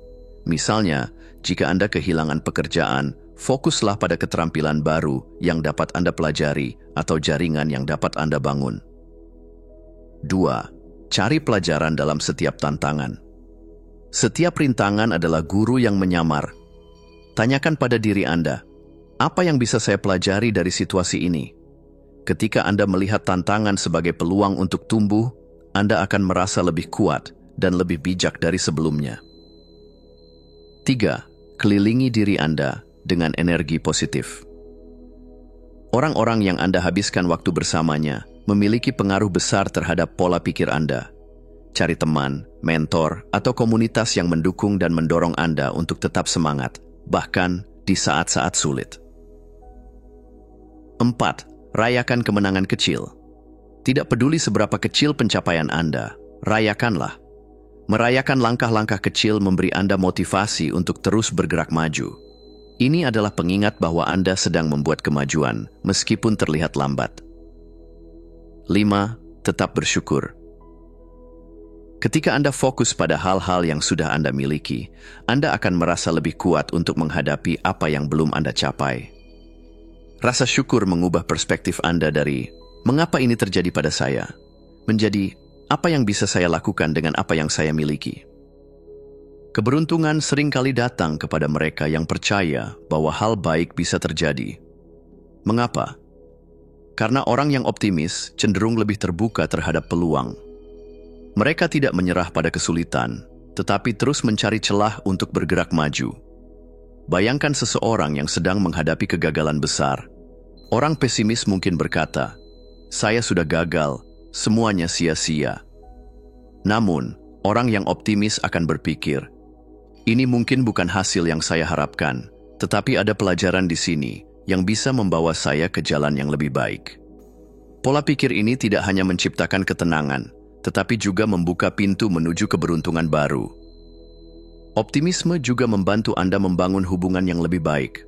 Misalnya, jika Anda kehilangan pekerjaan, fokuslah pada keterampilan baru yang dapat Anda pelajari atau jaringan yang dapat Anda bangun. 2. Cari pelajaran dalam setiap tantangan. Setiap rintangan adalah guru yang menyamar. Tanyakan pada diri Anda, apa yang bisa saya pelajari dari situasi ini? Ketika Anda melihat tantangan sebagai peluang untuk tumbuh, Anda akan merasa lebih kuat dan lebih bijak dari sebelumnya. 3. Kelilingi diri Anda dengan energi positif. Orang-orang yang Anda habiskan waktu bersamanya memiliki pengaruh besar terhadap pola pikir Anda. Cari teman, mentor, atau komunitas yang mendukung dan mendorong Anda untuk tetap semangat, bahkan di saat-saat sulit. 4. Rayakan kemenangan kecil. Tidak peduli seberapa kecil pencapaian Anda, rayakanlah. Merayakan langkah-langkah kecil memberi Anda motivasi untuk terus bergerak maju. Ini adalah pengingat bahwa Anda sedang membuat kemajuan, meskipun terlihat lambat. 5. Tetap bersyukur. Ketika Anda fokus pada hal-hal yang sudah Anda miliki, Anda akan merasa lebih kuat untuk menghadapi apa yang belum Anda capai. Rasa syukur mengubah perspektif Anda dari, mengapa ini terjadi pada saya, menjadi, apa yang bisa saya lakukan dengan apa yang saya miliki. Keberuntungan seringkali datang kepada mereka yang percaya bahwa hal baik bisa terjadi. Mengapa? Karena orang yang optimis cenderung lebih terbuka terhadap peluang. Mereka tidak menyerah pada kesulitan, tetapi terus mencari celah untuk bergerak maju. Bayangkan seseorang yang sedang menghadapi kegagalan besar. Orang pesimis mungkin berkata, "Saya sudah gagal, semuanya sia-sia." Namun, orang yang optimis akan berpikir, "Ini mungkin bukan hasil yang saya harapkan, tetapi ada pelajaran di sini yang bisa membawa saya ke jalan yang lebih baik." Pola pikir ini tidak hanya menciptakan ketenangan, tetapi juga membuka pintu menuju keberuntungan baru. Optimisme juga membantu Anda membangun hubungan yang lebih baik.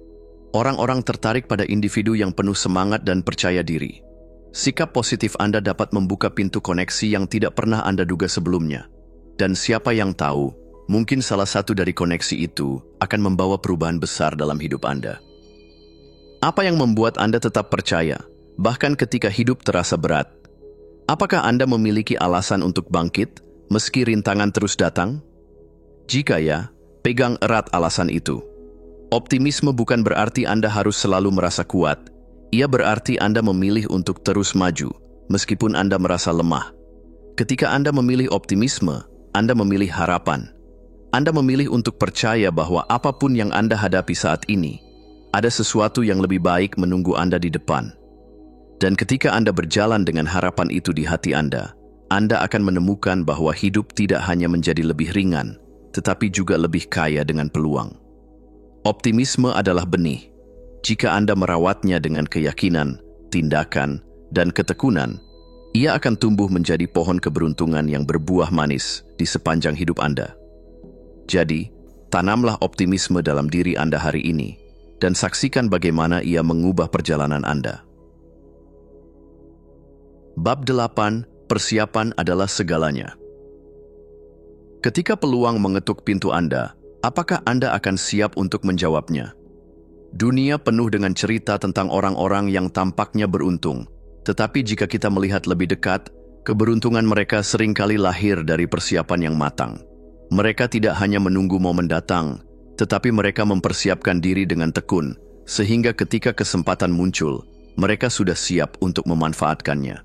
Orang-orang tertarik pada individu yang penuh semangat dan percaya diri. Sikap positif Anda dapat membuka pintu koneksi yang tidak pernah Anda duga sebelumnya. Dan siapa yang tahu, mungkin salah satu dari koneksi itu akan membawa perubahan besar dalam hidup Anda. Apa yang membuat Anda tetap percaya, bahkan ketika hidup terasa berat? Apakah Anda memiliki alasan untuk bangkit, meski rintangan terus datang? Jika ya, pegang erat alasan itu. Optimisme bukan berarti Anda harus selalu merasa kuat. Ia berarti Anda memilih untuk terus maju, meskipun Anda merasa lemah. Ketika Anda memilih optimisme, Anda memilih harapan. Anda memilih untuk percaya bahwa apapun yang Anda hadapi saat ini, ada sesuatu yang lebih baik menunggu Anda di depan. Dan ketika Anda berjalan dengan harapan itu di hati Anda akan menemukan bahwa hidup tidak hanya menjadi lebih ringan, tetapi juga lebih kaya dengan peluang. Optimisme adalah benih. Jika Anda merawatnya dengan keyakinan, tindakan, dan ketekunan, ia akan tumbuh menjadi pohon keberuntungan yang berbuah manis di sepanjang hidup Anda. Jadi, tanamlah optimisme dalam diri Anda hari ini, dan saksikan bagaimana ia mengubah perjalanan Anda. Bab 8, persiapan adalah segalanya. Ketika peluang mengetuk pintu Anda, apakah Anda akan siap untuk menjawabnya? Dunia penuh dengan cerita tentang orang-orang yang tampaknya beruntung, tetapi jika kita melihat lebih dekat, Keberuntungan mereka seringkali lahir dari persiapan yang matang. Mereka tidak hanya menunggu momen datang, tetapi mereka mempersiapkan diri dengan tekun, sehingga ketika kesempatan muncul, mereka sudah siap untuk memanfaatkannya.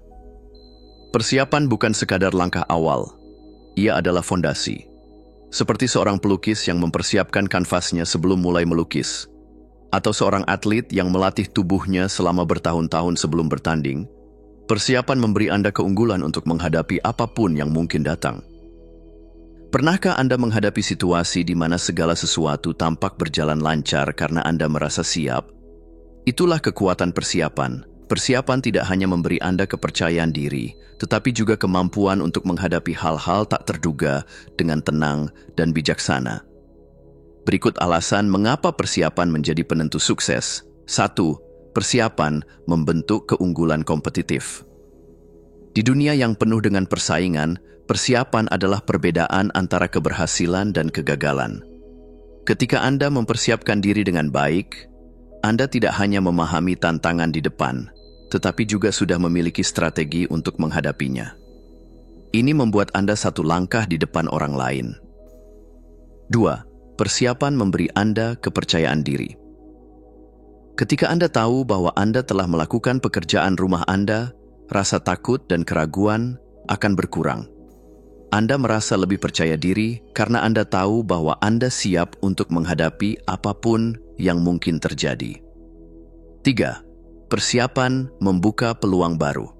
Persiapan bukan sekadar langkah awal, ia adalah fondasi. Seperti seorang pelukis yang mempersiapkan kanvasnya sebelum mulai melukis, atau seorang atlet yang melatih tubuhnya selama bertahun-tahun sebelum bertanding, persiapan memberi Anda keunggulan untuk menghadapi apapun yang mungkin datang. Pernahkah Anda menghadapi situasi di mana segala sesuatu tampak berjalan lancar karena Anda merasa siap? Itulah kekuatan persiapan. Persiapan tidak hanya memberi Anda kepercayaan diri, tetapi juga kemampuan untuk menghadapi hal-hal tak terduga dengan tenang dan bijaksana. Berikut alasan mengapa persiapan menjadi penentu sukses. 1. Persiapan membentuk keunggulan kompetitif. Di dunia yang penuh dengan persaingan, persiapan adalah perbedaan antara keberhasilan dan kegagalan. Ketika Anda mempersiapkan diri dengan baik, Anda tidak hanya memahami tantangan di depan, tetapi juga sudah memiliki strategi untuk menghadapinya. Ini membuat Anda satu langkah di depan orang lain. 2. Persiapan memberi Anda kepercayaan diri. Ketika Anda tahu bahwa Anda telah melakukan pekerjaan rumah Anda, rasa takut dan keraguan akan berkurang. Anda merasa lebih percaya diri karena Anda tahu bahwa Anda siap untuk menghadapi apapun yang mungkin terjadi. 3. Persiapan membuka peluang baru.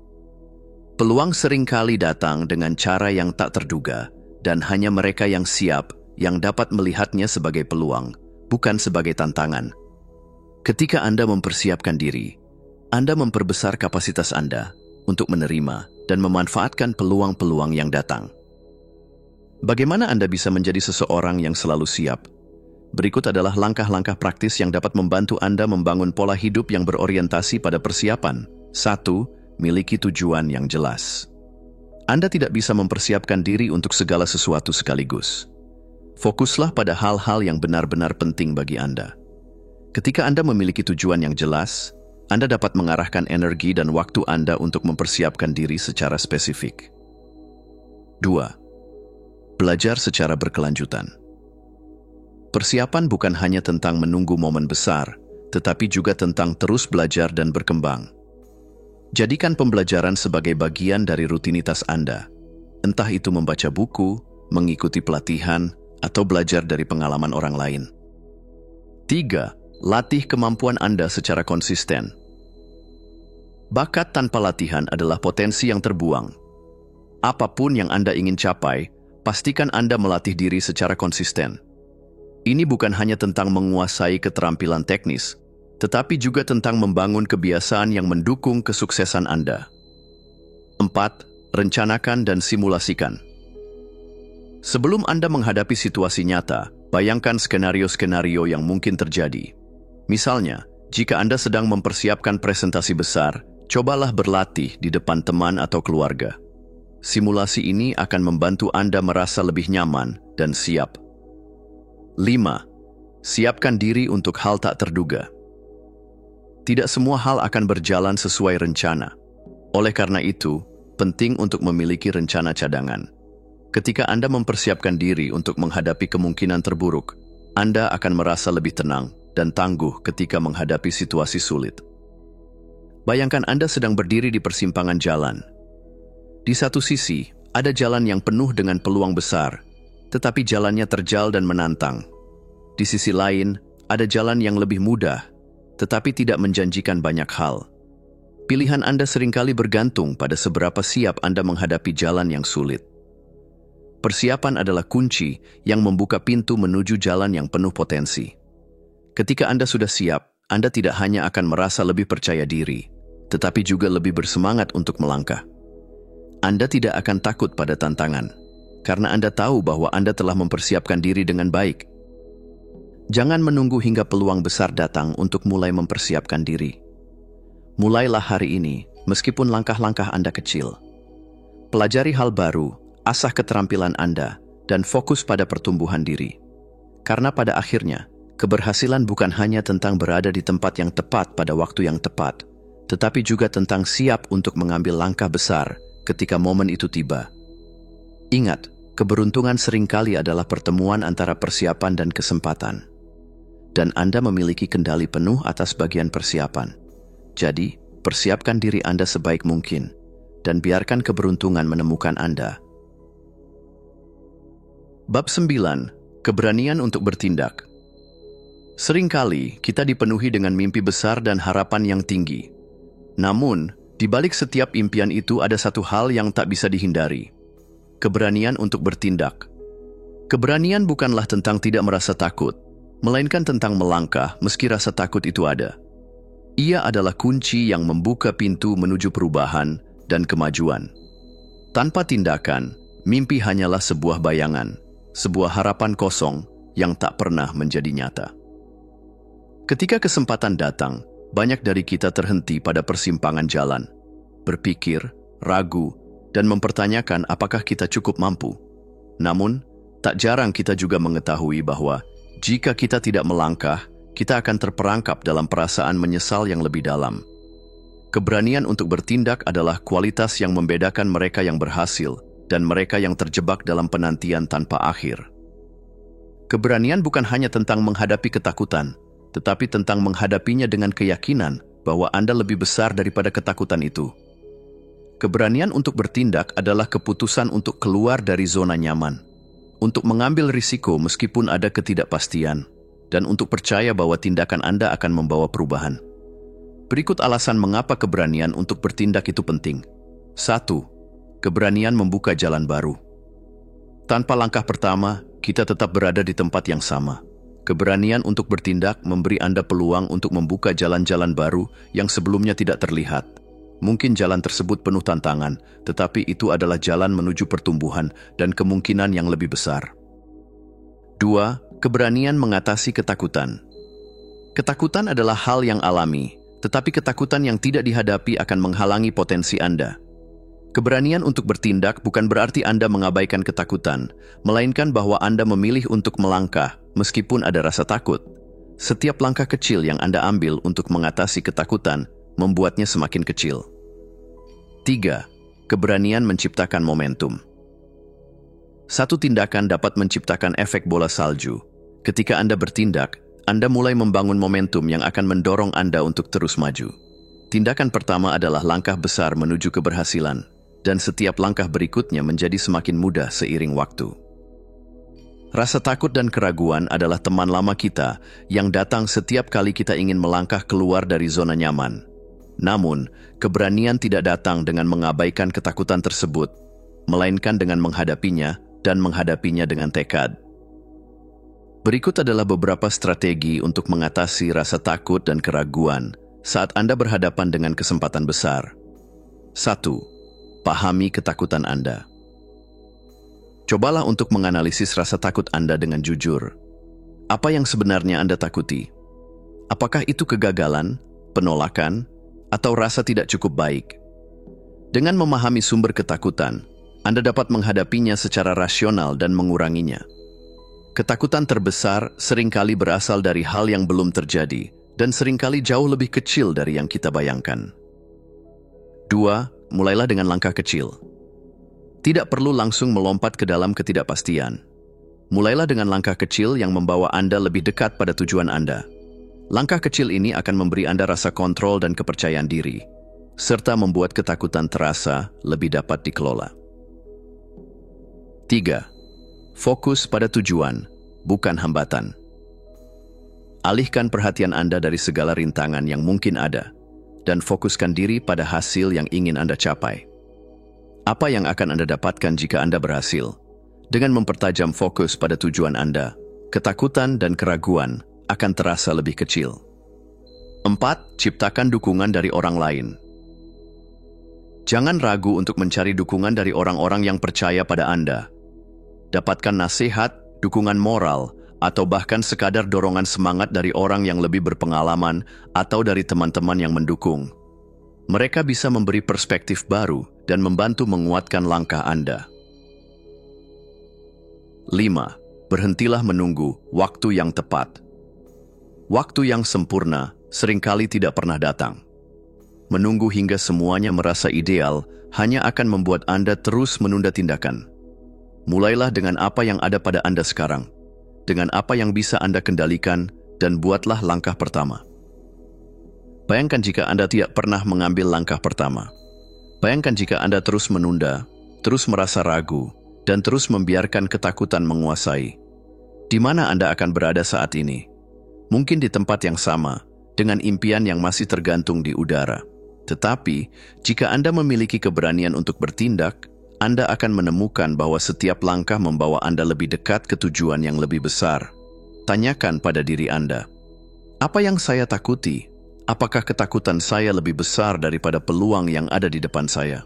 Peluang seringkali datang dengan cara yang tak terduga, dan hanya mereka yang siap yang dapat melihatnya sebagai peluang, bukan sebagai tantangan. Ketika Anda mempersiapkan diri, Anda memperbesar kapasitas Anda untuk menerima dan memanfaatkan peluang-peluang yang datang. Bagaimana Anda bisa menjadi seseorang yang selalu siap? Berikut adalah langkah-langkah praktis yang dapat membantu Anda membangun pola hidup yang berorientasi pada persiapan. 1. Miliki tujuan yang jelas. Anda tidak bisa mempersiapkan diri untuk segala sesuatu sekaligus. Fokuslah pada hal-hal yang benar-benar penting bagi Anda. Ketika Anda memiliki tujuan yang jelas, Anda dapat mengarahkan energi dan waktu Anda untuk mempersiapkan diri secara spesifik. 2. Belajar secara berkelanjutan. Persiapan bukan hanya tentang menunggu momen besar, tetapi juga tentang terus belajar dan berkembang. Jadikan pembelajaran sebagai bagian dari rutinitas Anda, entah itu membaca buku, mengikuti pelatihan, atau belajar dari pengalaman orang lain. 3. Latih kemampuan Anda secara konsisten. Bakat tanpa latihan adalah potensi yang terbuang. Apapun yang Anda ingin capai, pastikan Anda melatih diri secara konsisten. Ini bukan hanya tentang menguasai keterampilan teknis, tetapi juga tentang membangun kebiasaan yang mendukung kesuksesan Anda. 4. Rencanakan dan simulasikan. Sebelum Anda menghadapi situasi nyata, bayangkan skenario-skenario yang mungkin terjadi. Misalnya, jika Anda sedang mempersiapkan presentasi besar, cobalah berlatih di depan teman atau keluarga. Simulasi ini akan membantu Anda merasa lebih nyaman dan siap. 5. Siapkan diri untuk hal tak terduga. Tidak semua hal akan berjalan sesuai rencana. Oleh karena itu, penting untuk memiliki rencana cadangan. Ketika Anda mempersiapkan diri untuk menghadapi kemungkinan terburuk, Anda akan merasa lebih tenang dan tangguh ketika menghadapi situasi sulit. Bayangkan Anda sedang berdiri di persimpangan jalan. Di satu sisi, ada jalan yang penuh dengan peluang besar, tetapi jalannya terjal dan menantang. Di sisi lain, ada jalan yang lebih mudah, tetapi tidak menjanjikan banyak hal. Pilihan Anda seringkali bergantung pada seberapa siap Anda menghadapi jalan yang sulit. Persiapan adalah kunci yang membuka pintu menuju jalan yang penuh potensi. Ketika Anda sudah siap, Anda tidak hanya akan merasa lebih percaya diri, tetapi juga lebih bersemangat untuk melangkah. Anda tidak akan takut pada tantangan, karena Anda tahu bahwa Anda telah mempersiapkan diri dengan baik. Jangan menunggu hingga peluang besar datang untuk mulai mempersiapkan diri. Mulailah hari ini, meskipun langkah-langkah Anda kecil. Pelajari hal baru, asah keterampilan Anda, dan fokus pada pertumbuhan diri. Karena pada akhirnya, keberhasilan bukan hanya tentang berada di tempat yang tepat pada waktu yang tepat, tetapi juga tentang siap untuk mengambil langkah besar ketika momen itu tiba. Ingat, keberuntungan seringkali adalah pertemuan antara persiapan dan kesempatan. Dan Anda memiliki kendali penuh atas bagian persiapan. Jadi, persiapkan diri Anda sebaik mungkin, dan biarkan keberuntungan menemukan Anda. Bab 9. Keberanian untuk bertindak. Seringkali kita dipenuhi dengan mimpi besar dan harapan yang tinggi. Namun, di balik setiap impian itu ada satu hal yang tak bisa dihindari. Keberanian untuk bertindak. Keberanian bukanlah tentang tidak merasa takut, melainkan tentang melangkah meski rasa takut itu ada. Ia adalah kunci yang membuka pintu menuju perubahan dan kemajuan. Tanpa tindakan, mimpi hanyalah sebuah bayangan, sebuah harapan kosong yang tak pernah menjadi nyata. Ketika kesempatan datang, banyak dari kita terhenti pada persimpangan jalan, berpikir, ragu, dan mempertanyakan apakah kita cukup mampu. Namun, tak jarang kita juga mengetahui bahwa jika kita tidak melangkah, kita akan terperangkap dalam perasaan menyesal yang lebih dalam. Keberanian untuk bertindak adalah kualitas yang membedakan mereka yang berhasil dan mereka yang terjebak dalam penantian tanpa akhir. Keberanian bukan hanya tentang menghadapi ketakutan, tetapi tentang menghadapinya dengan keyakinan bahwa Anda lebih besar daripada ketakutan itu. Keberanian untuk bertindak adalah keputusan untuk keluar dari zona nyaman, untuk mengambil risiko meskipun ada ketidakpastian, dan untuk percaya bahwa tindakan Anda akan membawa perubahan. Berikut alasan mengapa keberanian untuk bertindak itu penting. 1. Keberanian membuka jalan baru. Tanpa langkah pertama, kita tetap berada di tempat yang sama. Keberanian untuk bertindak memberi Anda peluang untuk membuka jalan-jalan baru yang sebelumnya tidak terlihat. Mungkin jalan tersebut penuh tantangan, tetapi itu adalah jalan menuju pertumbuhan dan kemungkinan yang lebih besar. 2. Keberanian mengatasi ketakutan. Ketakutan adalah hal yang alami, tetapi ketakutan yang tidak dihadapi akan menghalangi potensi Anda. Keberanian untuk bertindak bukan berarti Anda mengabaikan ketakutan, melainkan bahwa Anda memilih untuk melangkah meskipun ada rasa takut. Setiap langkah kecil yang Anda ambil untuk mengatasi ketakutan membuatnya semakin kecil. 3. Keberanian menciptakan momentum. Satu tindakan dapat menciptakan efek bola salju. Ketika Anda bertindak, Anda mulai membangun momentum yang akan mendorong Anda untuk terus maju. Tindakan pertama adalah langkah besar menuju keberhasilan, dan setiap langkah berikutnya menjadi semakin mudah seiring waktu. Rasa takut dan keraguan adalah teman lama kita yang datang setiap kali kita ingin melangkah keluar dari zona nyaman. Namun, keberanian tidak datang dengan mengabaikan ketakutan tersebut, melainkan dengan menghadapinya dan menghadapinya dengan tekad. Berikut adalah beberapa strategi untuk mengatasi rasa takut dan keraguan saat Anda berhadapan dengan kesempatan besar. 1. Pahami ketakutan Anda. Cobalah untuk menganalisis rasa takut Anda dengan jujur. Apa yang sebenarnya Anda takuti? Apakah itu kegagalan, penolakan, atau rasa tidak cukup baik? Dengan memahami sumber ketakutan, Anda dapat menghadapinya secara rasional dan menguranginya. Ketakutan terbesar seringkali berasal dari hal yang belum terjadi dan seringkali jauh lebih kecil dari yang kita bayangkan. 2. Mulailah dengan langkah kecil. Tidak perlu langsung melompat ke dalam ketidakpastian. Mulailah dengan langkah kecil yang membawa Anda lebih dekat pada tujuan Anda. Langkah kecil ini akan memberi Anda rasa kontrol dan kepercayaan diri, serta membuat ketakutan terasa lebih dapat dikelola. 3. Fokus pada tujuan, bukan hambatan. Alihkan perhatian Anda dari segala rintangan yang mungkin ada, dan fokuskan diri pada hasil yang ingin Anda capai. Apa yang akan Anda dapatkan jika Anda berhasil? Dengan mempertajam fokus pada tujuan Anda, ketakutan dan keraguan akan terasa lebih kecil. 4. Ciptakan dukungan dari orang lain. Jangan ragu untuk mencari dukungan dari orang-orang yang percaya pada Anda. Dapatkan nasihat, dukungan moral, atau bahkan sekadar dorongan semangat dari orang yang lebih berpengalaman atau dari teman-teman yang mendukung. Mereka bisa memberi perspektif baru dan membantu menguatkan langkah Anda. 5. Berhentilah menunggu waktu yang tepat. Waktu yang sempurna seringkali tidak pernah datang. Menunggu hingga semuanya merasa ideal hanya akan membuat Anda terus menunda tindakan. Mulailah dengan apa yang ada pada Anda sekarang, dengan apa yang bisa Anda kendalikan, dan buatlah langkah pertama. Bayangkan jika Anda tidak pernah mengambil langkah pertama. Bayangkan jika Anda terus menunda, terus merasa ragu, dan terus membiarkan ketakutan menguasai. Di mana Anda akan berada saat ini? Mungkin di tempat yang sama, dengan impian yang masih tergantung di udara. Tetapi, jika Anda memiliki keberanian untuk bertindak, Anda akan menemukan bahwa setiap langkah membawa Anda lebih dekat ke tujuan yang lebih besar. Tanyakan pada diri Anda, apa yang saya takuti? Apakah ketakutan saya lebih besar daripada peluang yang ada di depan saya?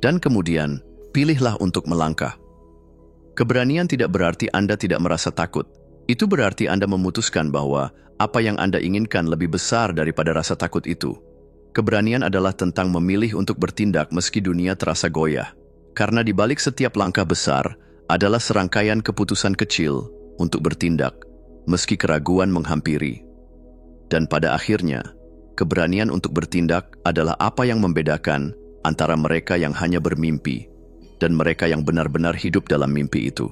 Dan kemudian, pilihlah untuk melangkah. Keberanian tidak berarti Anda tidak merasa takut. Itu berarti Anda memutuskan bahwa apa yang Anda inginkan lebih besar daripada rasa takut itu. Keberanian adalah tentang memilih untuk bertindak meski dunia terasa goyah. Karena di balik setiap langkah besar adalah serangkaian keputusan kecil untuk bertindak, meski keraguan menghampiri. Dan pada akhirnya, keberanian untuk bertindak adalah apa yang membedakan antara mereka yang hanya bermimpi dan mereka yang benar-benar hidup dalam mimpi itu.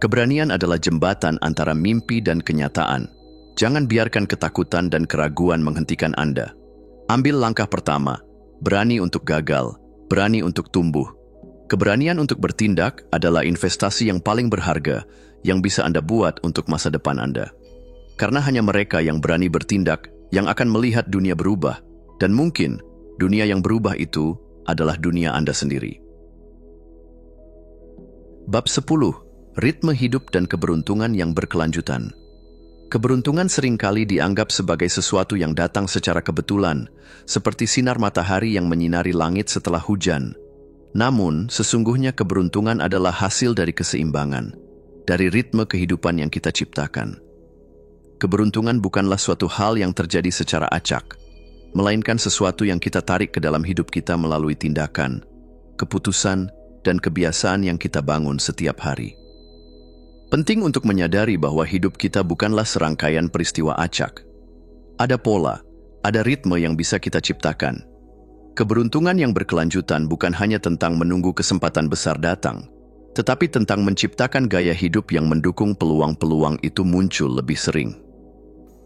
Keberanian adalah jembatan antara mimpi dan kenyataan. Jangan biarkan ketakutan dan keraguan menghentikan Anda. Ambil langkah pertama, berani untuk gagal, berani untuk tumbuh. Keberanian untuk bertindak adalah investasi yang paling berharga yang bisa Anda buat untuk masa depan Anda. Karena hanya mereka yang berani bertindak yang akan melihat dunia berubah, dan mungkin dunia yang berubah itu adalah dunia Anda sendiri. Bab 10. Ritme hidup dan keberuntungan yang berkelanjutan. Keberuntungan seringkali dianggap sebagai sesuatu yang datang secara kebetulan, seperti sinar matahari yang menyinari langit setelah hujan. Namun, sesungguhnya keberuntungan adalah hasil dari keseimbangan, dari ritme kehidupan yang kita ciptakan. Keberuntungan bukanlah suatu hal yang terjadi secara acak, melainkan sesuatu yang kita tarik ke dalam hidup kita melalui tindakan, keputusan, dan kebiasaan yang kita bangun setiap hari. Penting untuk menyadari bahwa hidup kita bukanlah serangkaian peristiwa acak. Ada pola, ada ritme yang bisa kita ciptakan. Keberuntungan yang berkelanjutan bukan hanya tentang menunggu kesempatan besar datang, tetapi tentang menciptakan gaya hidup yang mendukung peluang-peluang itu muncul lebih sering.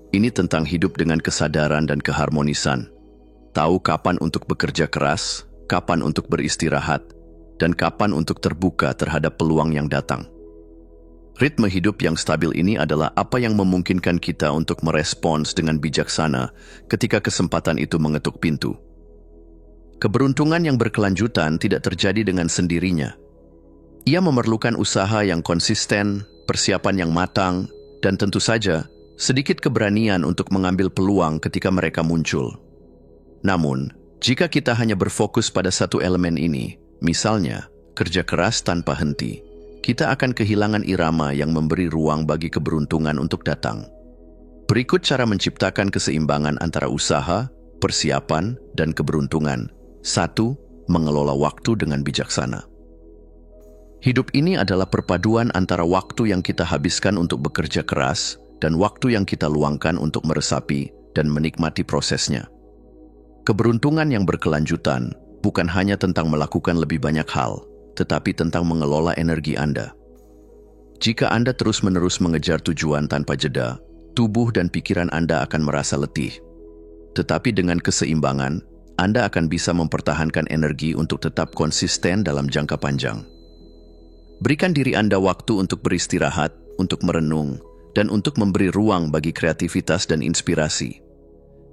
Ini tentang hidup dengan kesadaran dan keharmonisan. Tahu kapan untuk bekerja keras, kapan untuk beristirahat, dan kapan untuk terbuka terhadap peluang yang datang. Ritme hidup yang stabil ini adalah apa yang memungkinkan kita untuk merespons dengan bijaksana ketika kesempatan itu mengetuk pintu. Keberuntungan yang berkelanjutan tidak terjadi dengan sendirinya. Ia memerlukan usaha yang konsisten, persiapan yang matang, dan tentu saja sedikit keberanian untuk mengambil peluang ketika mereka muncul. Namun, jika kita hanya berfokus pada satu elemen ini, misalnya kerja keras tanpa henti, kita akan kehilangan irama yang memberi ruang bagi keberuntungan untuk datang. Berikut cara menciptakan keseimbangan antara usaha, persiapan, dan keberuntungan. 1. Mengelola waktu dengan bijaksana. Hidup ini adalah perpaduan antara waktu yang kita habiskan untuk bekerja keras dan waktu yang kita luangkan untuk meresapi dan menikmati prosesnya. Keberuntungan yang berkelanjutan bukan hanya tentang melakukan lebih banyak hal, tetapi tentang mengelola energi Anda. Jika Anda terus-menerus mengejar tujuan tanpa jeda, tubuh dan pikiran Anda akan merasa letih. Tetapi dengan keseimbangan, Anda akan bisa mempertahankan energi untuk tetap konsisten dalam jangka panjang. Berikan diri Anda waktu untuk beristirahat, untuk merenung, dan untuk memberi ruang bagi kreativitas dan inspirasi.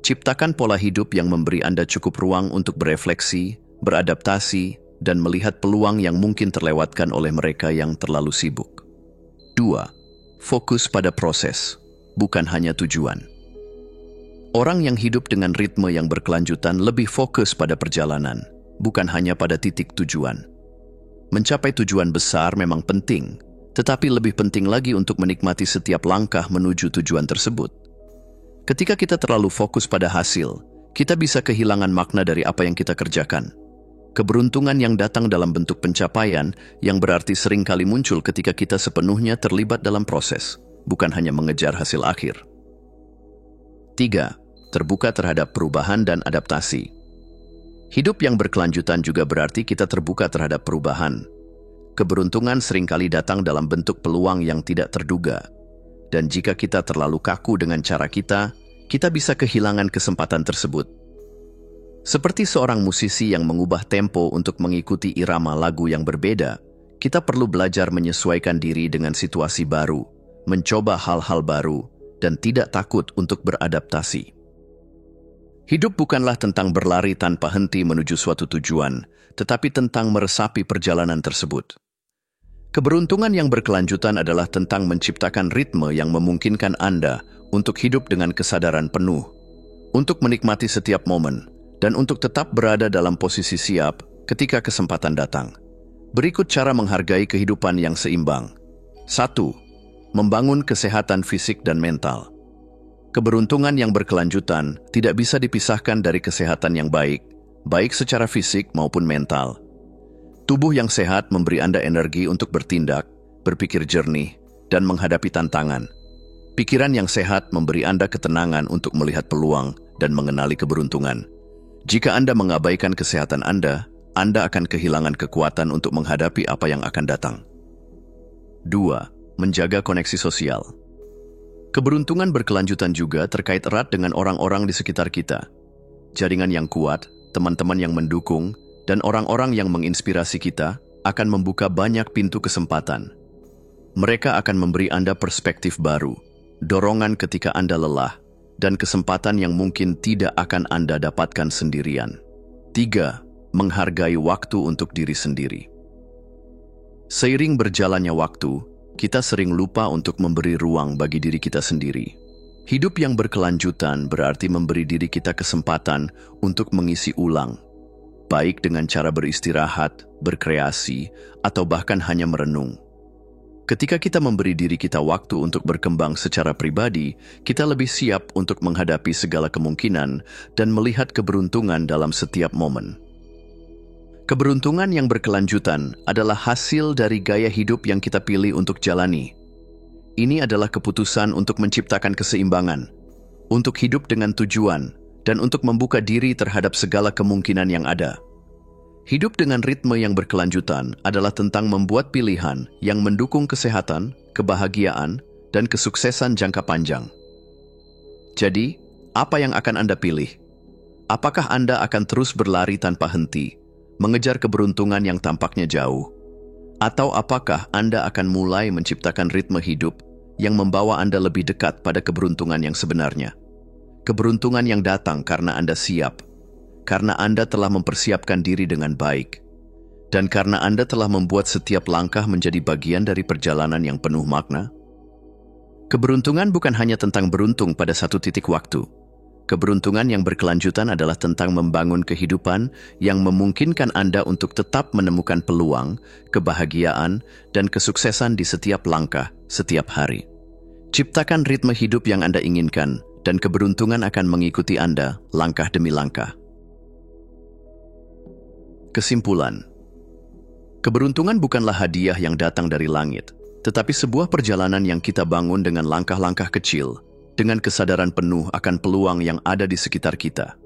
Ciptakan pola hidup yang memberi Anda cukup ruang untuk berefleksi, beradaptasi, dan melihat peluang yang mungkin terlewatkan oleh mereka yang terlalu sibuk. 2. Fokus pada proses, bukan hanya tujuan. Orang yang hidup dengan ritme yang berkelanjutan lebih fokus pada perjalanan, bukan hanya pada titik tujuan. Mencapai tujuan besar memang penting, tetapi lebih penting lagi untuk menikmati setiap langkah menuju tujuan tersebut. Ketika kita terlalu fokus pada hasil, kita bisa kehilangan makna dari apa yang kita kerjakan. Keberuntungan yang datang dalam bentuk pencapaian yang berarti sering kali muncul ketika kita sepenuhnya terlibat dalam proses, bukan hanya mengejar hasil akhir. 3. terbuka terhadap perubahan dan adaptasi. Hidup yang berkelanjutan juga berarti kita terbuka terhadap perubahan. Keberuntungan seringkali datang dalam bentuk peluang yang tidak terduga. Dan jika kita terlalu kaku dengan cara kita bisa kehilangan kesempatan tersebut. Seperti seorang musisi yang mengubah tempo untuk mengikuti irama lagu yang berbeda, kita perlu belajar menyesuaikan diri dengan situasi baru, mencoba hal-hal baru, dan tidak takut untuk beradaptasi. Hidup bukanlah tentang berlari tanpa henti menuju suatu tujuan, tetapi tentang meresapi perjalanan tersebut. Keberuntungan yang berkelanjutan adalah tentang menciptakan ritme yang memungkinkan Anda untuk hidup dengan kesadaran penuh, untuk menikmati setiap momen, dan untuk tetap berada dalam posisi siap ketika kesempatan datang. Berikut cara menghargai kehidupan yang seimbang. 1. Membangun kesehatan fisik dan mental. Keberuntungan yang berkelanjutan tidak bisa dipisahkan dari kesehatan yang baik, baik secara fisik maupun mental. Tubuh yang sehat memberi Anda energi untuk bertindak, berpikir jernih, dan menghadapi tantangan. Pikiran yang sehat memberi Anda ketenangan untuk melihat peluang dan mengenali keberuntungan. Jika Anda mengabaikan kesehatan Anda akan kehilangan kekuatan untuk menghadapi apa yang akan datang. 2. Menjaga koneksi sosial. Keberuntungan berkelanjutan juga terkait erat dengan orang-orang di sekitar kita. Jaringan yang kuat, teman-teman yang mendukung, dan orang-orang yang menginspirasi kita akan membuka banyak pintu kesempatan. Mereka akan memberi Anda perspektif baru, dorongan ketika Anda lelah, dan kesempatan yang mungkin tidak akan Anda dapatkan sendirian. 3. Menghargai waktu untuk diri sendiri. Seiring berjalannya waktu, kita sering lupa untuk memberi ruang bagi diri kita sendiri. Hidup yang berkelanjutan berarti memberi diri kita kesempatan untuk mengisi ulang, baik dengan cara beristirahat, berkreasi, atau bahkan hanya merenung. Ketika kita memberi diri kita waktu untuk berkembang secara pribadi, kita lebih siap untuk menghadapi segala kemungkinan dan melihat keberuntungan dalam setiap momen. Keberuntungan yang berkelanjutan adalah hasil dari gaya hidup yang kita pilih untuk jalani. Ini adalah keputusan untuk menciptakan keseimbangan, untuk hidup dengan tujuan, dan untuk membuka diri terhadap segala kemungkinan yang ada. Hidup dengan ritme yang berkelanjutan adalah tentang membuat pilihan yang mendukung kesehatan, kebahagiaan, dan kesuksesan jangka panjang. Jadi, apa yang akan Anda pilih? Apakah Anda akan terus berlari tanpa henti, mengejar keberuntungan yang tampaknya jauh? Atau apakah Anda akan mulai menciptakan ritme hidup yang membawa Anda lebih dekat pada keberuntungan yang sebenarnya? Keberuntungan yang datang karena Anda siap, karena Anda telah mempersiapkan diri dengan baik, dan karena Anda telah membuat setiap langkah menjadi bagian dari perjalanan yang penuh makna. Keberuntungan bukan hanya tentang beruntung pada satu titik waktu. Keberuntungan yang berkelanjutan adalah tentang membangun kehidupan yang memungkinkan Anda untuk tetap menemukan peluang, kebahagiaan, dan kesuksesan di setiap langkah, setiap hari. Ciptakan ritme hidup yang Anda inginkan, dan keberuntungan akan mengikuti Anda langkah demi langkah. Kesimpulan. Keberuntungan bukanlah hadiah yang datang dari langit, tetapi sebuah perjalanan yang kita bangun dengan langkah-langkah kecil, dengan kesadaran penuh akan peluang yang ada di sekitar kita.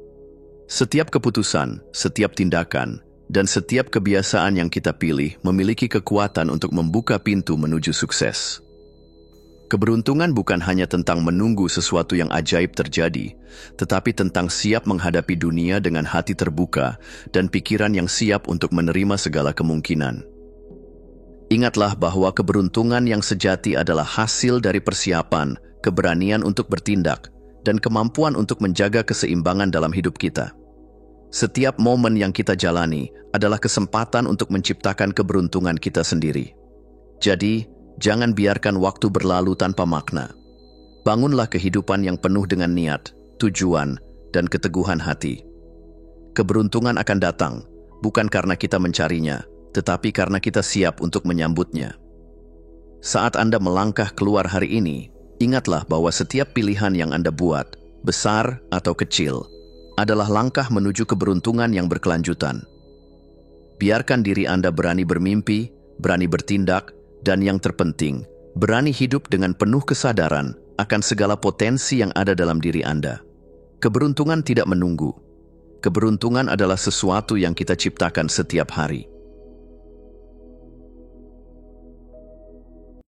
Setiap keputusan, setiap tindakan, dan setiap kebiasaan yang kita pilih memiliki kekuatan untuk membuka pintu menuju sukses. Keberuntungan bukan hanya tentang menunggu sesuatu yang ajaib terjadi, tetapi tentang siap menghadapi dunia dengan hati terbuka dan pikiran yang siap untuk menerima segala kemungkinan. Ingatlah bahwa keberuntungan yang sejati adalah hasil dari persiapan, keberanian untuk bertindak, dan kemampuan untuk menjaga keseimbangan dalam hidup kita. Setiap momen yang kita jalani adalah kesempatan untuk menciptakan keberuntungan kita sendiri. Jadi, jangan biarkan waktu berlalu tanpa makna. Bangunlah kehidupan yang penuh dengan niat, tujuan, dan keteguhan hati. Keberuntungan akan datang, bukan karena kita mencarinya, tetapi karena kita siap untuk menyambutnya. Saat Anda melangkah keluar hari ini, ingatlah bahwa setiap pilihan yang Anda buat, besar atau kecil, adalah langkah menuju keberuntungan yang berkelanjutan. Biarkan diri Anda berani bermimpi, berani bertindak, dan yang terpenting, berani hidup dengan penuh kesadaran akan segala potensi yang ada dalam diri Anda. Keberuntungan tidak menunggu. Keberuntungan adalah sesuatu yang kita ciptakan setiap hari.